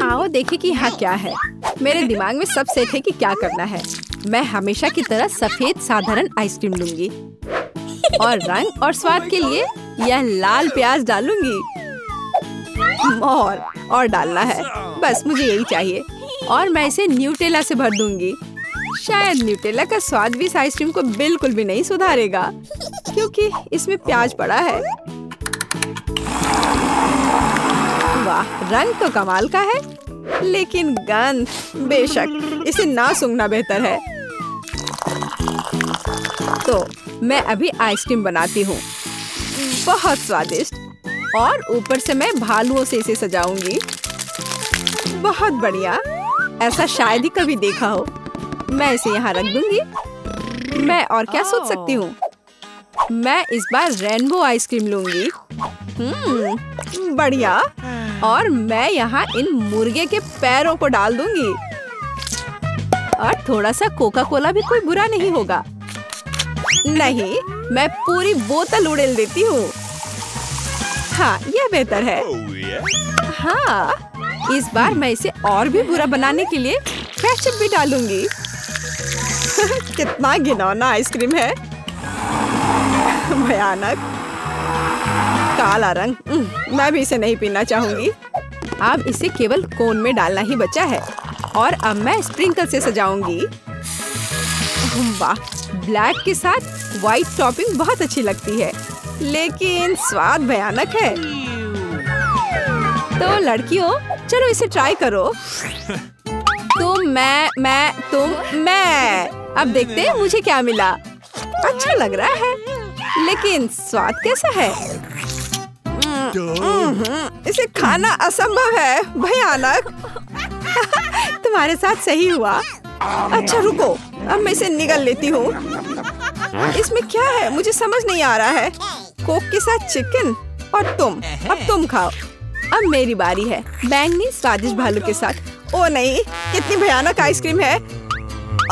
आओ देखें कि यहाँ क्या है। मेरे दिमाग में सब सेट है कि क्या करना है। मैं हमेशा की तरह सफेद साधारण आइसक्रीम लूंगी और रंग और स्वाद के लिए यह लाल प्याज डालूंगी। और डालना है, बस मुझे यही चाहिए। और मैं इसे न्यूटेला से भर दूंगी। शायद न्यूटेला का स्वाद भी इस आइसक्रीम को बिल्कुल भी नहीं सुधारेगा, क्योंकि इसमें प्याज पड़ा है। वाह, रंग तो कमाल का है, लेकिन गंध, बेशक इसे ना सूंघना बेहतर है। तो मैं अभी आइसक्रीम बनाती हूँ, बहुत स्वादिष्ट। और ऊपर से मैं भालुओं से इसे सजाऊंगी। बहुत बढ़िया, ऐसा शायद ही कभी देखा हो। मैं इसे यहाँ रख दूंगी। मैं और क्या सोच सकती हूँ? मैं इस बार रेनबो आइसक्रीम लूंगी। बढ़िया। और मैं यहाँ इन मुर्गे के पैरों को डाल दूंगी। और थोड़ा सा कोका कोला भी कोई बुरा नहीं होगा। नहीं, मैं पूरी बोतल उड़ेल देती हूँ। हाँ, यह बेहतर है। हाँ, इस बार मैं इसे और भी बुरा बनाने के लिए केचप भी डालूंगी। कितना घिनौना आइसक्रीम है। भयानक काला रंग। मैं भी इसे नहीं पीना चाहूंगी। अब इसे केवल कोन में डालना ही बचा है। और अब मैं स्प्रिंकल से सजाऊंगी। वाह, ब्लैक के साथ व्हाइट टॉपिंग बहुत अच्छी लगती है, लेकिन स्वाद भयानक है। तो लड़कियों, चलो इसे ट्राई करो। तुम, मैं, तुम, मैं। अब देखते हैं मुझे क्या मिला। अच्छा लग रहा है, लेकिन स्वाद कैसा है? इसे खाना असंभव है, भयानक। तुम्हारे साथ सही हुआ। अच्छा रुको, अब मैं इसे निगल लेती हूँ। इसमें क्या है मुझे समझ नहीं आ रहा है। कोक के साथ चिकन और तुम, अब तुम खाओ। अब मेरी बारी है, बैंगनी स्वादिष्ट भालू के साथ। ओ नहीं, कितनी भयानक आइसक्रीम है।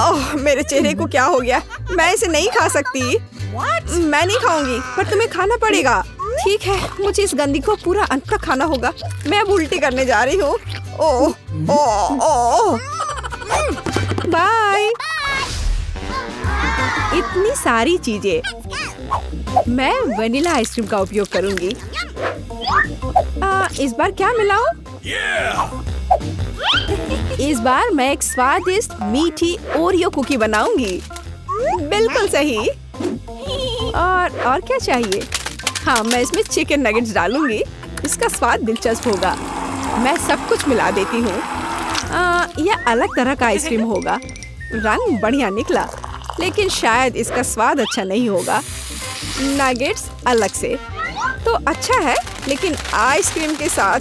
ओह, मेरे चेहरे को क्या हो गया? मैं इसे नहीं खा सकती। मैं नहीं खाऊंगी, पर तुम्हें खाना पड़ेगा। ठीक है, मुझे इस गंदी को पूरा अंत तक खाना होगा। मैं अब उल्टी करने जा रही हूँ। ओह, ओह, ओह। बाय। इतनी सारी चीजें। मैं वनीला आइसक्रीम का उपयोग करूंगी। इस बार क्या मिलाऊं? इस बार मैं एक स्वादिष्ट मीठी ओरियो कुकी बनाऊंगी। बिल्कुल सही। और क्या चाहिए? हाँ, मैं इसमें चिकन नगेट्स डालूंगी। इसका स्वाद दिलचस्प होगा। मैं सब कुछ मिला देती हूँ। यह अलग तरह का आइसक्रीम होगा। रंग बढ़िया निकला, लेकिन शायद इसका स्वाद अच्छा नहीं होगा। नगेट्स अलग से तो अच्छा है, लेकिन आइसक्रीम के साथ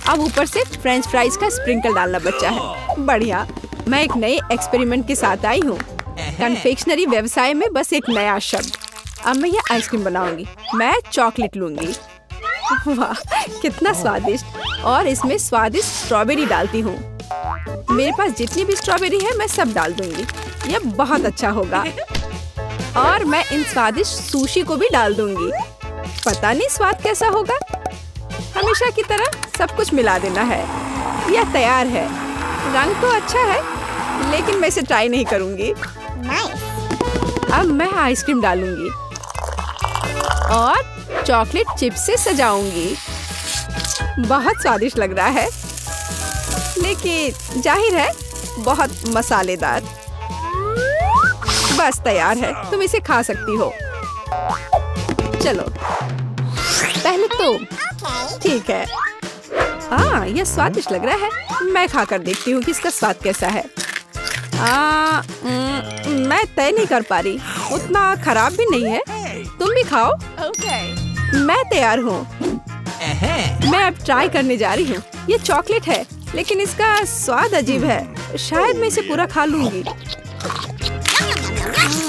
अब ऊपर से फ्रेंच फ्राइज का स्प्रिंकल डालना बचा है। बढ़िया। मैं एक नए एक्सपेरिमेंट के साथ आई हूँ। कन्फेक्शनरी व्यवसाय में बस एक नया शब्द। अब मैं यह आइसक्रीम बनाऊंगी। मैं चॉकलेट लूंगी। वाह, कितना स्वादिष्ट। और इसमें स्वादिष्ट स्ट्रॉबेरी डालती हूँ। मेरे पास जितनी भी स्ट्रॉबेरी है मैं सब डाल दूंगी। यह बहुत अच्छा होगा। और मैं इन स्वादिष्ट सुशी को भी डाल दूंगी। पता नहीं स्वाद कैसा होगा। हमेशा की तरह सब कुछ मिला देना है। यह तैयार है। रंग तो अच्छा है, लेकिन मैं इसे ट्राई नहीं करूंगी। अब मैं आइसक्रीम डालूंगी और चॉकलेट चिप्स से सजाऊंगी। बहुत स्वादिष्ट लग रहा है, लेकिन जाहिर है बहुत मसालेदार। बस तैयार है, तुम इसे खा सकती हो। चलो पहले तुम। ठीक है। यह स्वादिष्ट लग रहा है। मैं खाकर देखती हूँ कि इसका स्वाद कैसा है। मैं तय नहीं कर पा रही। उतना खराब भी नहीं है। तुम भी खाओ। मैं तैयार हूँ। मैं अब ट्राई करने जा रही हूँ। ये चॉकलेट है, लेकिन इसका स्वाद अजीब है। शायद मैं इसे पूरा खा लूंगी।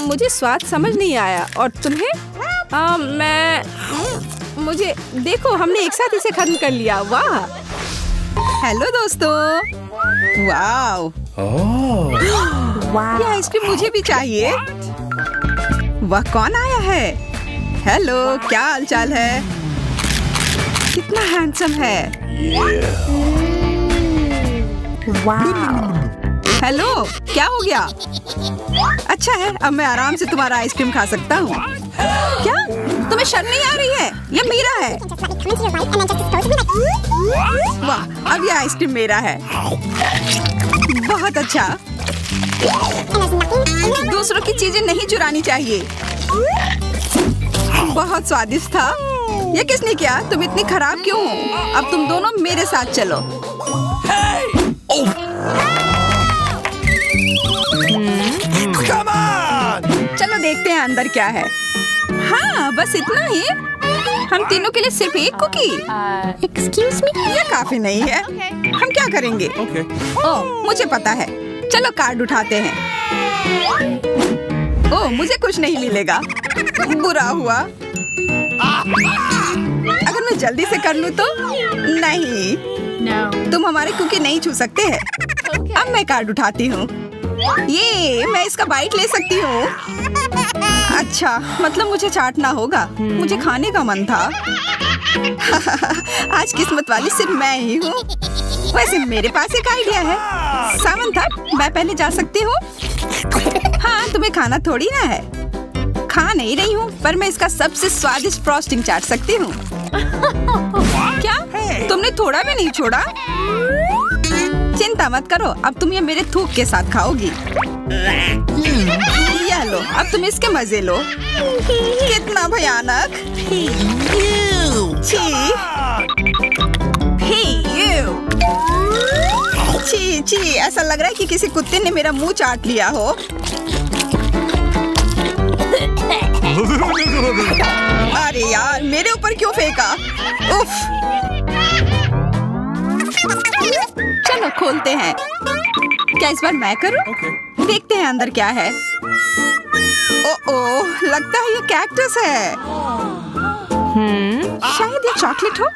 मुझे स्वाद समझ नहीं आया। और तुम्हें? मुझे देखो, हमने एक साथ इसे खत्म कर लिया। वाह। हेलो दोस्तों। वाव। ये आइसक्रीम मुझे भी चाहिए। वह कौन आया है? हेलो, क्या हालचाल है? कितना हैंडसम है। हेलो, क्या हो गया? अच्छा है, अब मैं आराम से तुम्हारा आइसक्रीम खा सकता हूँ। क्या तुम्हें शर्म नहीं आ रही है? ये मेरा है। वाह, अब ये आइसक्रीम मेरा है। बहुत अच्छा। दूसरों की चीजें नहीं चुरानी चाहिए। बहुत स्वादिष्ट था। ये किसने किया? तुम इतनी खराब क्यों हो? अब तुम दोनों मेरे साथ चलो। चलो देखते हैं अंदर क्या है। हाँ, बस इतना ही। हम तीनों के लिए सिर्फ एक कुकी। एक्सक्यूज मी, ये काफी नहीं है। हम क्या करेंगे? ओह, मुझे पता है। चलो कार्ड उठाते हैं। ओह, मुझे कुछ नहीं मिलेगा। बुरा हुआ। अगर मैं जल्दी से कर लूँ तो? नहीं, तुम हमारे कुकी नहीं छू सकते हैं। अब मैं कार्ड उठाती हूँ। ये मैं इसका बाइट ले सकती हूँ। अच्छा, मतलब मुझे चाटना होगा। मुझे खाने का मन था। आज किस्मत वाली सिर्फ मैं ही हूँ। वैसे मेरे पास एक आइडिया है। सामंथा, मैं पहले जा सकती हूँ? हाँ, तुम्हें खाना थोड़ी ना है। खा नहीं रही हूँ, पर मैं इसका सबसे स्वादिष्ट फ्रॉस्टिंग चाट सकती हूँ। क्या तुमने थोड़ा भी नहीं छोड़ा? चिंता मत करो, अब तुम ये मेरे थूक के साथ खाओगी। यह लो, अब तुम इसके मजे लो। कितना भयानक। छी, छी, ऐसा लग रहा है कि किसी कुत्ते ने मेरा मुंह चाट लिया हो। अरे यार, मेरे ऊपर क्यों फेंका? उफ। चलो खोलते हैं। क्या इस बार मैं करूं? देखते हैं अंदर क्या है। ओह, लगता है ये कैक्टस है। शायद ये चॉकलेट हो।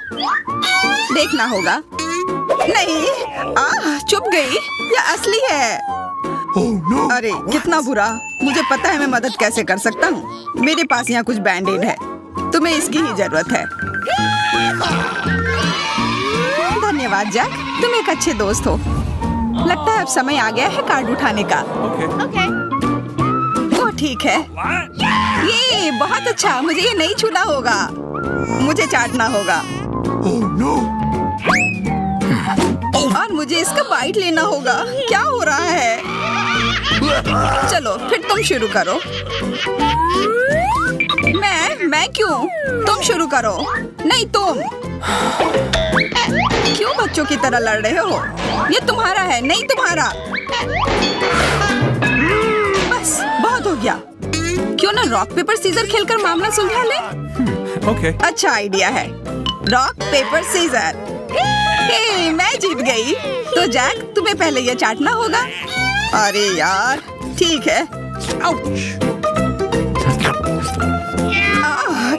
देखना होगा। नहीं, चुप गई। ये असली है। अरे कितना बुरा। मुझे पता है मैं मदद कैसे कर सकता हूँ। मेरे पास यहाँ कुछ बैंडेड है। तुम्हें इसकी ही जरूरत है। धन्यवाद जैक, तुम एक अच्छे दोस्त हो। लगता है अब समय आ गया है कार्ड उठाने का। ओह ठीक है। ये बहुत अच्छा। मुझे ये नहीं छूना होगा। मुझे चाटना होगा। और मुझे इसका बाइट लेना होगा। क्या हो रहा है? चलो फिर तुम शुरू करो। मैं क्यों? तुम शुरू करो। नहीं तुम। क्यों बच्चों की तरह लड़ रहे हो? ये तुम्हारा है, नहीं तुम्हारा। बस बहुत हो गया। क्यों ना रॉक पेपर सीजर खेलकर मामला सुलझा ले? Okay. अच्छा आइडिया है। Rock paper scissor. हे, मैं जीत गई। तो जैक, तुम्हें पहले ये चाटना होगा। अरे यार, ठीक है।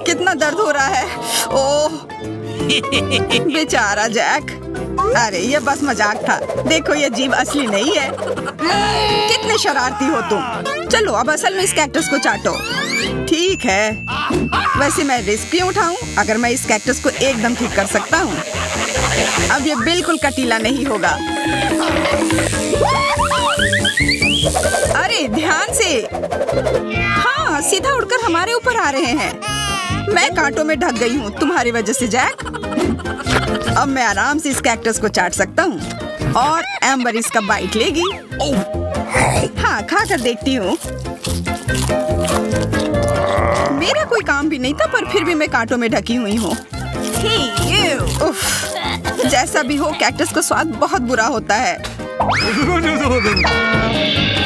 कितना दर्द हो रहा है। ओह बेचारा जैक। अरे ये बस मजाक था। देखो ये जीभ असली नहीं है। कितने शरारती हो तुम। चलो अब असल में इस कैक्टस को चाटो। ठीक है। वैसे मैं रिस्क क्यों उठाऊं अगर मैं इस कैक्टस को एकदम ठीक कर सकता हूँ। अब ये बिल्कुल कटीला नहीं होगा। अरे ध्यान से। हाँ, सीधा उड़कर हमारे ऊपर आ रहे हैं। मैं कांटों में ढक गई हूँ तुम्हारी वजह से जैक। अब मैं आराम से इस कैक्टस को चाट सकता हूँ और एम्बर इसका बाइट लेगी। हाँ, खा कर देखती हूँ। मेरा कोई काम भी नहीं था, पर फिर भी मैं कांटों में ढकी हुई हूँ। जैसा भी हो, कैक्टस का स्वाद बहुत बुरा होता है।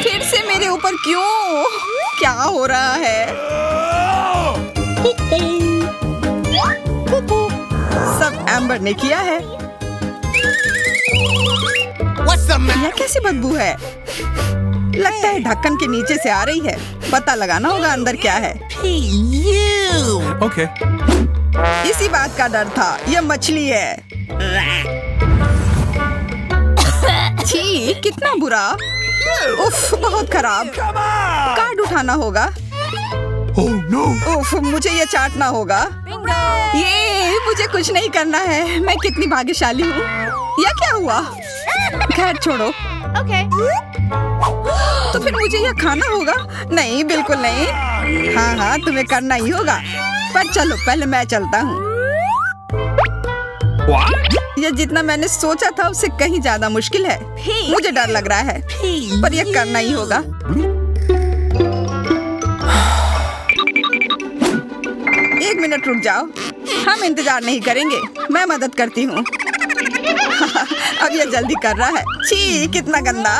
फिर से मेरे ऊपर क्यों? क्या हो रहा है? सब एम्बर ने किया है। यह कैसी बदबू है? लगता है ढक्कन के नीचे से आ रही है। पता लगाना होगा अंदर क्या है। Okay. इसी बात का डर था। यह मछली है। छी, कितना बुरा। उफ, बहुत खराब। कार्ड उठाना होगा। उफ, मुझे ये चाटना होगा। ये मुझे कुछ नहीं करना है। मैं कितनी भाग्यशाली हूँ। यह क्या हुआ? खैर छोड़ो। तो फिर मुझे यह खाना होगा? नहीं, बिल्कुल नहीं। हाँ, तुम्हें करना ही होगा। पर चलो पहले मैं चलता हूँ। यह जितना मैंने सोचा था उससे कहीं ज्यादा मुश्किल है। मुझे डर लग रहा है, पर यह करना ही होगा। एक मिनट रुक जाओ। हम इंतजार नहीं करेंगे। मैं मदद करती हूँ। अब यह जल्दी कर रहा है। छी, कितना गंदा।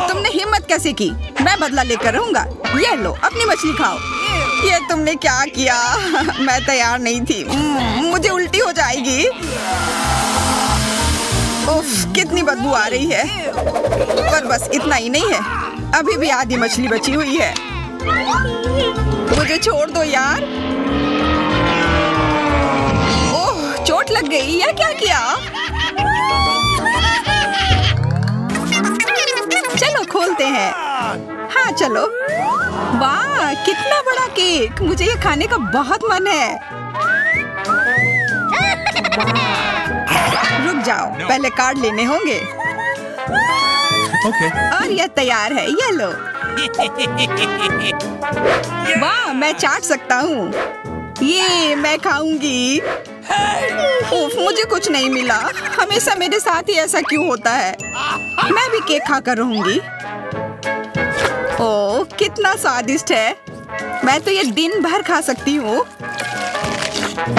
तुमने हिम्मत कैसे की? मैं बदला लेकर रहूंगा। ये लो, अपनी मछली खाओ। ये तुमने क्या किया? मैं तैयार नहीं थी। मुझे उल्टी हो जाएगी। उफ, कितनी बदबू आ रही है। पर बस इतना ही नहीं है, अभी भी आधी मछली बची हुई है। मुझे छोड़ दो यार। ओह, चोट लग गई। या क्या किया? चलो खोलते हैं। हाँ चलो। वाह, कितना बड़ा केक। मुझे ये खाने का बहुत मन है। रुक जाओ, पहले कार्ड लेने होंगे। Okay. और यह तैयार है। ये लो। वाह, मैं चाट सकता हूँ। ये मैं खाऊंगी। उफ, मुझे कुछ नहीं मिला। हमेशा मेरे साथ ही ऐसा क्यों होता है? मैं भी केक खाकर रहूंगी। ओह, कितना स्वादिष्ट है। मैं तो ये दिन भर खा सकती हूँ।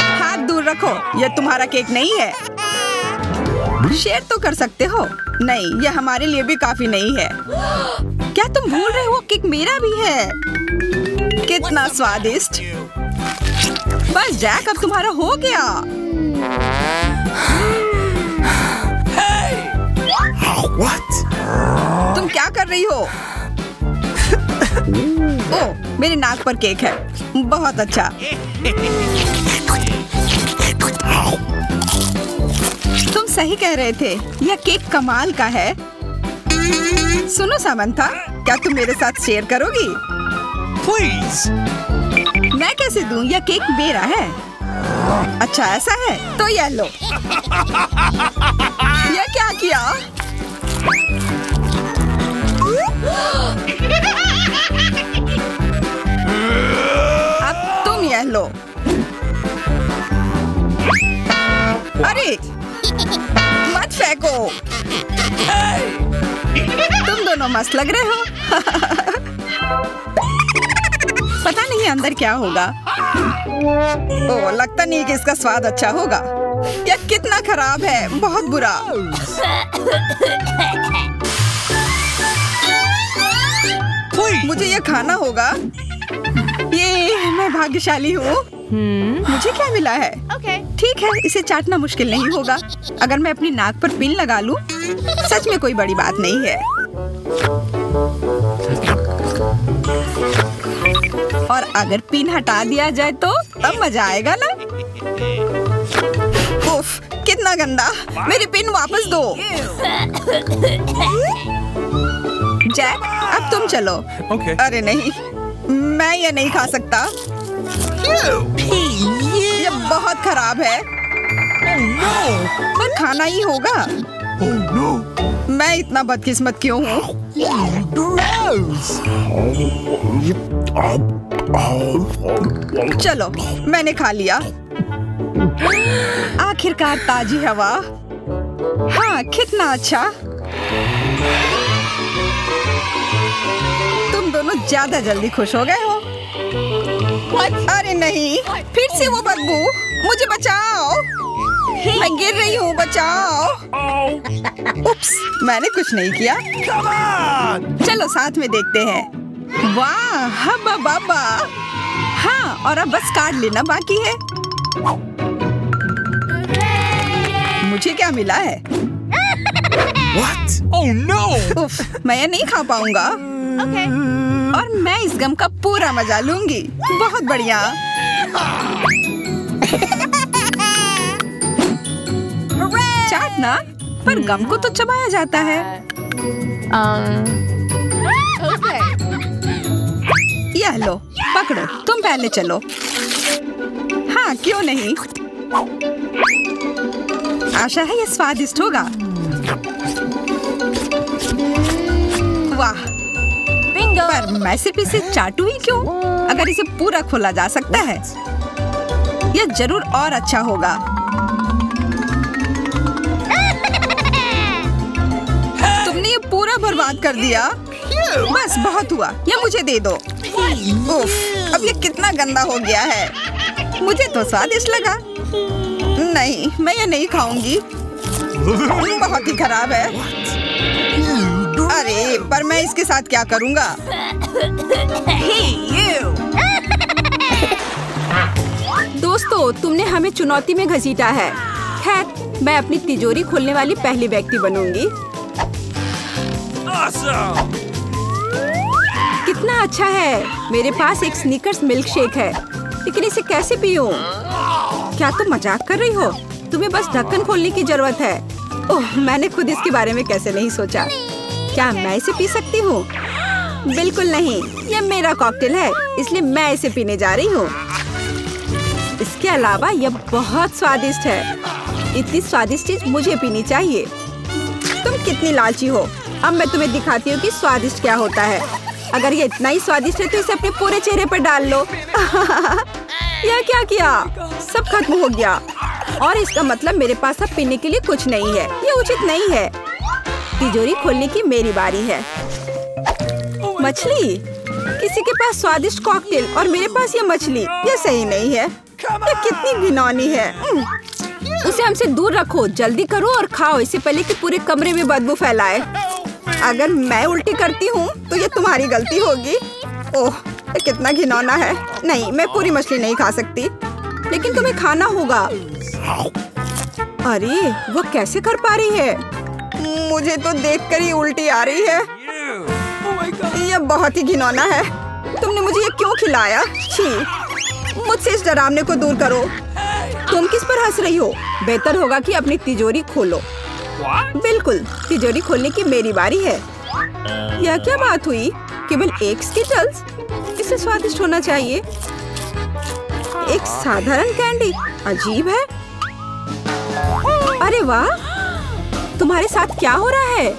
हाथ दूर रखो, यह तुम्हारा केक नहीं है। शेयर तो कर सकते हो। नहीं, यह हमारे लिए भी काफी नहीं है। क्या तुम भूल रहे हो केक मेरा भी है? कितना स्वादिष्ट। बस जैक, अब तुम्हारा हो गया। What? तुम क्या कर रही हो? ओह, मेरे नाक पर केक है। बहुत अच्छा। तुम सही कह रहे थे, यह केक कमाल का है। सुनो सामंथा, क्या तुम मेरे साथ शेयर करोगी? Please. मैं कैसे दूं? यह केक मेरा है। अच्छा ऐसा है, तो यह लो। यह क्या किया? अब तुम यह लो। अरे मत फेंको। तुम दोनों मस्त लग रहे हो। पता नहीं अंदर क्या होगा। ओह, लगता नहीं कि इसका स्वाद अच्छा होगा। यह कितना खराब है, बहुत बुरा। मुझे यह खाना होगा। ये मैं भाग्यशाली हूँ। मुझे क्या मिला है? ठीक है, इसे चाटना मुश्किल नहीं होगा। अगर मैं अपनी नाक पर पिन लगा लूं, सच में कोई बड़ी बात नहीं है। और अगर पिन हटा दिया जाए तो तब मजा आएगा ना? उफ, कितना गंदा। मेरी पिन वापस दो। जैक, अब तुम चलो। Okay. अरे नहीं, मैं ये नहीं खा सकता। ये बहुत खराब है। पर खाना ही होगा। Oh no. मैं इतना बदकिस्मत क्यों हूँ? चलो, मैंने खा लिया। आखिरकार ताजी हवा। हाँ, कितना अच्छा। तुम दोनों ज्यादा जल्दी खुश हो गए हो। अरे नहीं, फिर से वो बदबू। मुझे बचाओ, मैं गिर रही हूँ, बचाओ। उप्स, मैंने कुछ नहीं किया। Come on. चलो साथ में देखते हैं। वाह, हब्बा बाबा। हाँ, और अब बस कार्ड लेना बाकी है। मुझे क्या मिला है? What? Oh no. उफ, मैं ये नहीं खा पाऊंगा। और मैं इस गम का पूरा मजा लूंगी। बहुत बढ़िया। चाटना, पर गम को तो चबाया जाता है। यह लो, पकड़ो। तुम पहले चलो। हाँ, क्यों नहीं। आशा है ये स्वादिष्ट होगा। वाह, पर मैं सिर्फ इसे चाटू ही क्यों? अगर इसे पूरा खोला जा सकता है, यह जरूर और अच्छा होगा। तुमने ये पूरा बर्बाद कर दिया। बस बहुत हुआ, यह मुझे दे दो। उफ, अब ये कितना गंदा हो गया है। मुझे तो स्वादिष्ट लगा। नहीं, मैं ये नहीं खाऊंगी। बहुत ही खराब है। अरे, पर मैं इसके साथ क्या करूंगा? दोस्तों, तुमने हमें चुनौती में घसीटा है। खैर, मैं अपनी तिजोरी खोलने वाली पहली व्यक्ति बनूंगी। Awesome. कितना अच्छा है। मेरे पास एक स्नीकर्स मिल्क शेक है, लेकिन इसे कैसे पीऊं? क्या तुम मजाक कर रही हो? तुम्हें बस ढक्कन खोलने की जरूरत है। ओह, मैंने खुद इसके बारे में कैसे नहीं सोचा। क्या मैं इसे पी सकती हूँ? बिल्कुल नहीं, यह मेरा कॉकटेल है, इसलिए मैं इसे पीने जा रही हूँ। इसके अलावा यह बहुत स्वादिष्ट है। इतनी स्वादिष्ट चीज मुझे पीनी चाहिए। तुम कितनी लालची हो। अब मैं तुम्हें दिखाती हूँ कि स्वादिष्ट क्या होता है। अगर ये इतना ही स्वादिष्ट है तो इसे अपने पूरे चेहरे पर डाल लो। यह क्या किया? सब खत्म हो गया। और इसका मतलब मेरे पास अब पीने के लिए कुछ नहीं है। ये उचित नहीं है। तिजोरी खोलने की मेरी बारी है। मछली? किसी के पास स्वादिष्ट कॉकटेल और मेरे पास ये मछली। ये सही नहीं है। ये कितनी घिनौनी है। उसे हमसे दूर रखो, जल्दी करो और खाओ इससे पहले कि पूरे कमरे में बदबू फैलाए। अगर मैं उल्टी करती हूँ तो ये तुम्हारी गलती होगी। ओह, ये कितना घिनौना है। नहीं, मैं पूरी मछली नहीं खा सकती, लेकिन तुम्हें खाना होगा। अरे, वो कैसे कर पा रही है? मुझे तो देखकर ही उल्टी आ रही है। ये बहुत ही घिनौना है। तुमने मुझे ये क्यों खिलाया? छी, मुझसे इस डरावने को दूर करो। तुम किस पर हंस रही हो? बेहतर होगा कि अपनी तिजोरी खोलो। बिल्कुल, तिजोरी खोलने की मेरी बारी है। यह क्या बात हुई? केवल एक स्किटल्स? इसे स्वादिष्ट होना चाहिए। एक साधारण कैंडी? अजीब है। अरे वाह, तुम्हारे साथ क्या हो रहा है?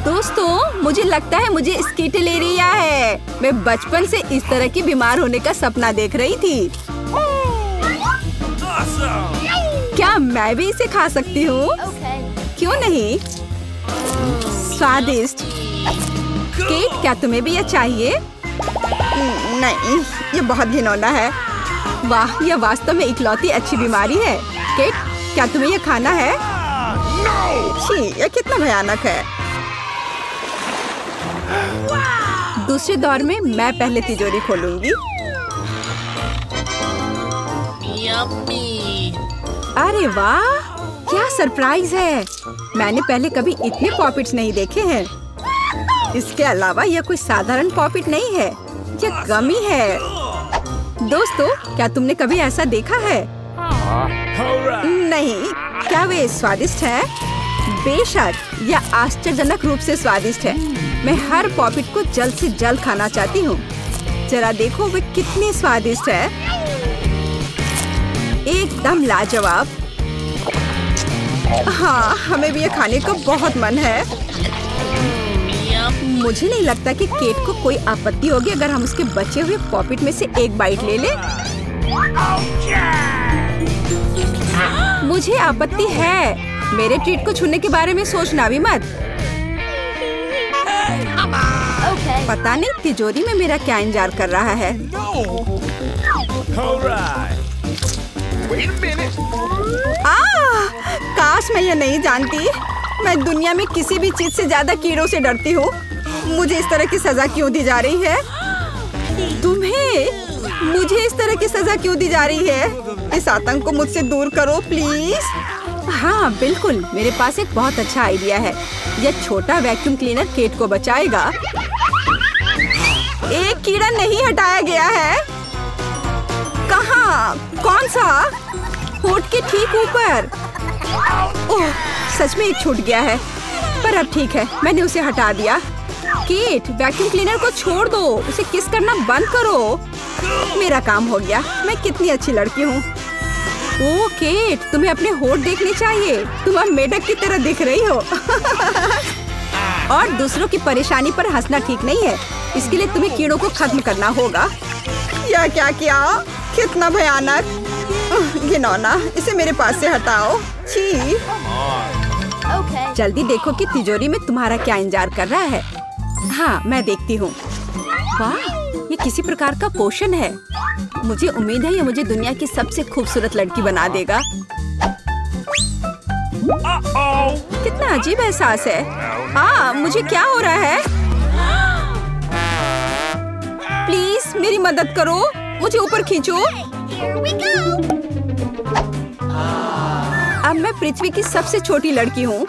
दोस्तों, मुझे लगता है मुझे स्किटलेरिया है। मैं बचपन से इस तरह की बीमार होने का सपना देख रही थी। क्या मैं भी इसे खा सकती हूँ? क्यों नहीं? स्वादिष्ट। केट, क्या तुम्हें भी यह चाहिए? नहीं, ये बहुत घिनौना है। वाह, यह वास्तव में इकलौती अच्छी बीमारी है। केट, क्या तुम्हें यह खाना है? छी, यह कितना भयानक है। दूसरे दौर में मैं पहले तिजोरी खोलूंगी। अरे वाह, क्या सरप्राइज है। मैंने पहले कभी इतने पॉपिट्स नहीं देखे हैं। इसके अलावा यह कोई साधारण पॉपिट नहीं है, यह गमी है। दोस्तों, क्या तुमने कभी ऐसा देखा है? नहीं। क्या वे स्वादिष्ट है? बेशक, यह आश्चर्यजनक रूप से स्वादिष्ट है। मैं हर पॉपिट को जल्द से जल्द खाना चाहती हूँ। जरा देखो वे कितने स्वादिष्ट है। एकदम लाजवाब। हाँ, हमें भी ये खाने का बहुत मन है। मुझे नहीं लगता कि केट को कोई आपत्ति होगी अगर हम उसके बचे हुए पॉपिट में से एक बाइट ले लें। मुझे आपत्ति है। मेरे ट्रीट को छूने के बारे में सोचना भी मत। पता नहीं तिजोरी में मेरा क्या इंतजार कर रहा है। काश मैं ये नहीं जानती। मैं दुनिया में किसी भी चीज से ज्यादा कीड़ों से डरती हूँ। मुझे इस तरह की सजा क्यों दी जा रही है? तुम्हें मुझे इस तरह की सजा क्यों दी जा रही है? इस आतंक को मुझसे दूर करो प्लीज। हाँ बिल्कुल, मेरे पास एक बहुत अच्छा आइडिया है। यह छोटा वैक्यूम क्लीनर केट को बचाएगा। एक कीड़ा नहीं हटाया गया है। कहाँ? कौन सा? होठ के ठीक ऊपर। ओह, सच में एक छूट गया है, पर अब ठीक है, मैंने उसे हटा दिया। केट, वैक्यूम क्लीनर को छोड़ दो, उसे किस करना बंद करो। मेरा काम हो गया। मैं कितनी अच्छी लड़की हूँ। ओह केट, तुम्हें अपने होठ देखने चाहिए। तुम अब मेढक की तरह दिख रही हो। और दूसरों की परेशानी पर हंसना ठीक नहीं है। इसके लिए तुम्हें कीड़ों को खत्म करना होगा। यह क्या किया? कितना भयानक, घिनौना। इसे मेरे पास से हटाओ। छी। जल्दी देखो कि तिजोरी में तुम्हारा क्या इंतजार कर रहा है। हाँ, मैं देखती हूँ। वाह, ये किसी प्रकार का पोषण है। मुझे उम्मीद है ये मुझे दुनिया की सबसे खूबसूरत लड़की बना देगा। कितना अजीब एहसास है। मुझे क्या हो रहा है? प्लीज मेरी मदद करो, मुझे ऊपर खींचो। अब मैं पृथ्वी की सबसे छोटी लड़की हूँ।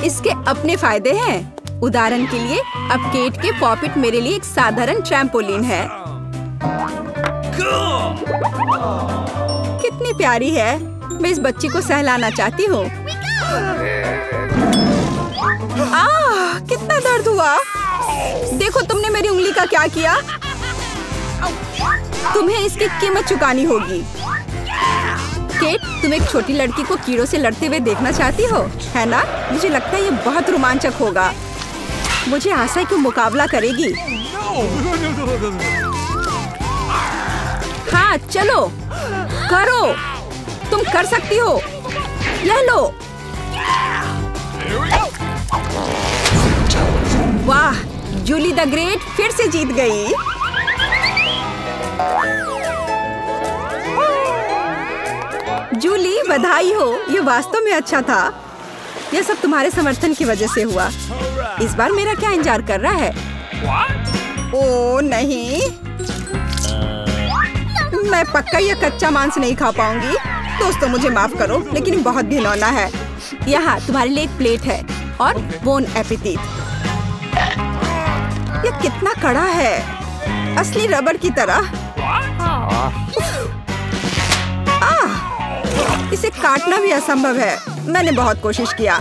इसके अपने फायदे हैं। उदाहरण के लिए, अब केट के पॉपिट मेरे लिए एक साधारण ट्रैम्पोलिन है। कितनी प्यारी है। मैं इस बच्ची को सहलाना चाहती हूँ। कितना दर्द हुआ। देखो तुमने मेरी उंगली का क्या किया। तुम्हें इसकी कीमत चुकानी होगी। केट, तुम एक छोटी लड़की को कीड़ों से लड़ते हुए देखना चाहती हो, है ना? मुझे लगता है ये बहुत रोमांचक होगा। मुझे आशा है कि मुकाबला करेगी। हाँ चलो, करो, तुम कर सकती हो। ले लो। वाह, जूली द ग्रेट फिर से जीत गई। बधाई हो, ये वास्तव में अच्छा था। यह सब तुम्हारे समर्थन की वजह से हुआ। इस बार मेरा क्या इंतजार कर रहा है? ओह नहीं, मैं पक्का यह कच्चा मांस नहीं खा पाऊंगी। दोस्तों मुझे माफ करो, लेकिन ये बहुत घिनौना है। यहाँ तुम्हारे लिए एक प्लेट है और बोन एपेटिट। यह कितना कड़ा है, असली रबड़ की तरह। इसे काटना भी असंभव है। मैंने बहुत कोशिश किया।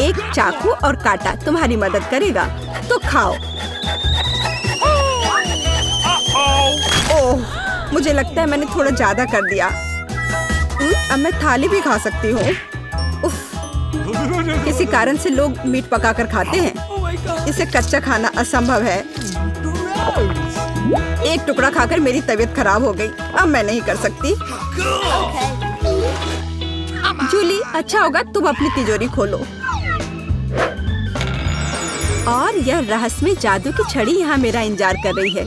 एक चाकू और कांटा तुम्हारी मदद करेगा, तो खाओ। ओह, मुझे लगता है मैंने थोड़ा ज्यादा कर दिया। अब मैं थाली भी खा सकती हूँ। किसी कारण से लोग मीट पकाकर खाते हैं। इसे कच्चा खाना असंभव है। एक टुकड़ा खाकर मेरी तबीयत खराब हो गई। अब मैं नहीं कर सकती। जूली, अच्छा होगा तुम अपनी तिजोरी खोलो। और यह रहस्यमय जादू की छड़ी यहाँ मेरा इंतजार कर रही है।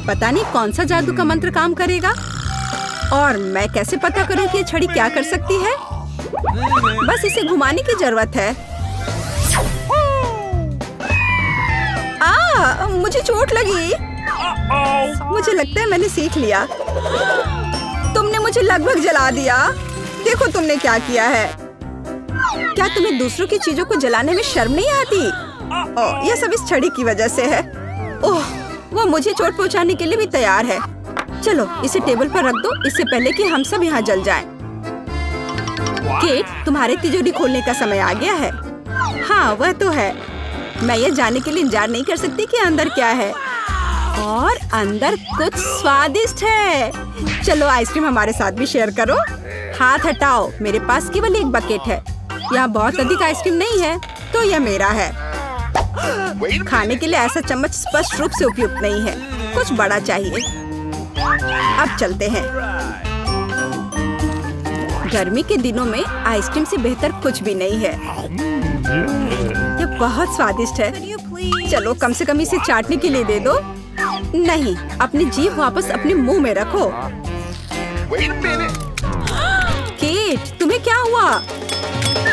पता नहीं कौन सा जादू का मंत्र काम करेगा। और मैं कैसे पता करूँ कि ये छड़ी क्या कर सकती है? बस इसे घुमाने की जरूरत है। मुझे चोट लगी। मुझे लगता है मैंने सीख लिया। तुमने मुझे लगभग जला दिया। देखो तुमने क्या किया है। क्या तुम्हें दूसरों की चीजों को जलाने में शर्म नहीं आती? यह सब इस छड़ी की वजह से है। ओह, वो मुझे चोट पहुंचाने के लिए भी तैयार है। चलो इसे टेबल पर रख दो, इससे पहले कि हम सब यहाँ जल जाएं। केट, तुम्हारे तिजोरी खोलने का समय आ गया है। हाँ, वह तो है। मैं ये जानने के लिए इंतजार नहीं कर सकती कि अंदर क्या है। और अंदर कुछ स्वादिष्ट है। चलो आइसक्रीम हमारे साथ भी शेयर करो। हाथ हटाओ, मेरे पास केवल एक बकेट है। यहाँ बहुत अधिक आइसक्रीम नहीं है, तो यह मेरा है। खाने के लिए ऐसा चम्मच स्पष्ट रूप से उपयुक्त नहीं है। कुछ बड़ा चाहिए। अब चलते हैं। गर्मी के दिनों में आइसक्रीम से बेहतर कुछ भी नहीं है। यह बहुत स्वादिष्ट है। चलो कम से कम इसे चाटने के लिए दे दो। नहीं, अपनी जीभ वापस अपने मुंह में रखो। केट, तुम्हें क्या हुआ?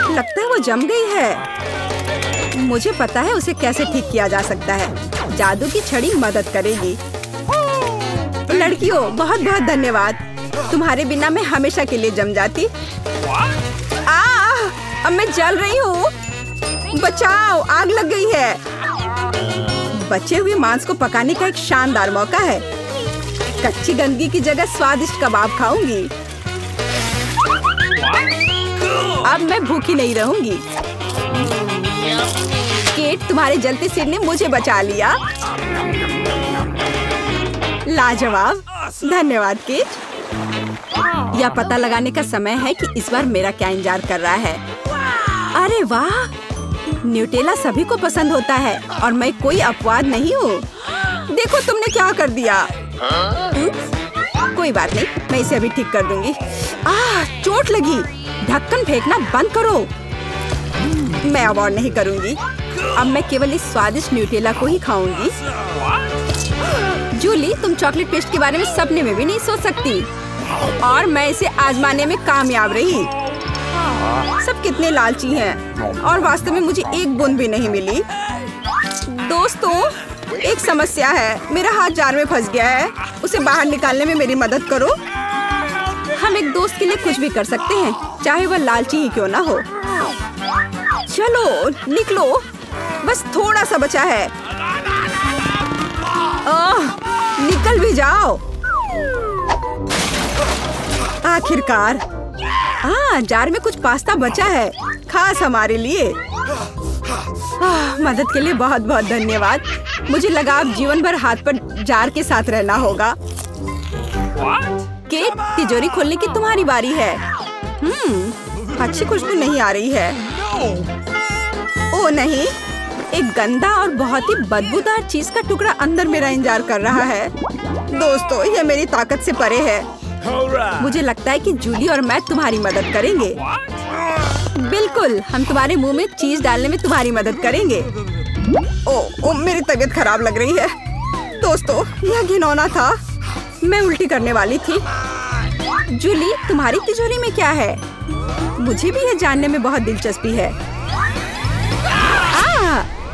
लगता है वो जम गई है। मुझे पता है उसे कैसे ठीक किया जा सकता है। जादू की छड़ी मदद करेगी। लड़कियों, बहुत बहुत धन्यवाद। तुम्हारे बिना मैं हमेशा के लिए जम जाती। अब मैं जल रही हूँ। बचाओ, आग लग गई है। बचे हुए मांस को पकाने का एक शानदार मौका है। कच्ची गंदगी की जगह स्वादिष्ट कबाब खाऊंगी। अब मैं भूखी नहीं रहूंगी। केट, तुम्हारे जलते सिर ने मुझे बचा लिया। लाजवाब, धन्यवाद केट। यह पता लगाने का समय है कि इस बार मेरा क्या इंतजार कर रहा है। अरे वाह, न्यूटेला सभी को पसंद होता है और मैं कोई अपवाद नहीं हूँ। देखो तुमने क्या कर दिया। कोई बात नहीं, मैं इसे अभी ठीक कर दूंगी। चोट लगी। ढक्कन फेंकना बंद करो। मैं अब और नहीं करूंगी। अब मैं केवल इस स्वादिष्ट न्यूटेला को ही खाऊंगी। जूली, तुम चॉकलेट पेस्ट के बारे में सपने में भी नहीं सोच सकती। और मैं इसे आजमाने में कामयाब रही। सब कितने लालची हैं और वास्तव में मुझे एक बूंद भी नहीं मिली। दोस्तों, एक समस्या है। मेरा हाथ जार में फंस गया है। उसे बाहर निकालने में मेरी मदद करो। हम एक दोस्त के लिए कुछ भी कर सकते हैं, चाहे वह लालची ही क्यों ना हो। चलो निकलो, बस थोड़ा सा बचा है। निकल भी जाओ। आखिरकार। जार में कुछ पास्ता बचा है, खास हमारे लिए। मदद के लिए बहुत बहुत धन्यवाद। मुझे लगा अब जीवन भर हाथ पर जार के साथ रहना होगा। केट, तिजोरी खोलने की तुम्हारी बारी है। अच्छी खुशबू नहीं आ रही है। ओ नहीं, एक गंदा और बहुत ही बदबूदार चीज का टुकड़ा अंदर मेरा इंतजार कर रहा है। दोस्तों, यह मेरी ताकत से परे है। मुझे लगता है कि जूली और मैं तुम्हारी मदद करेंगे। बिल्कुल, हम तुम्हारे मुंह में चीज डालने में तुम्हारी मदद करेंगे। ओ, मेरी तबीयत खराब लग रही है। दोस्तों, यह घिनौना था। मैं उल्टी करने वाली थी। जूली, तुम्हारी तिजोरी में क्या है? मुझे भी ये जानने में बहुत दिलचस्पी है।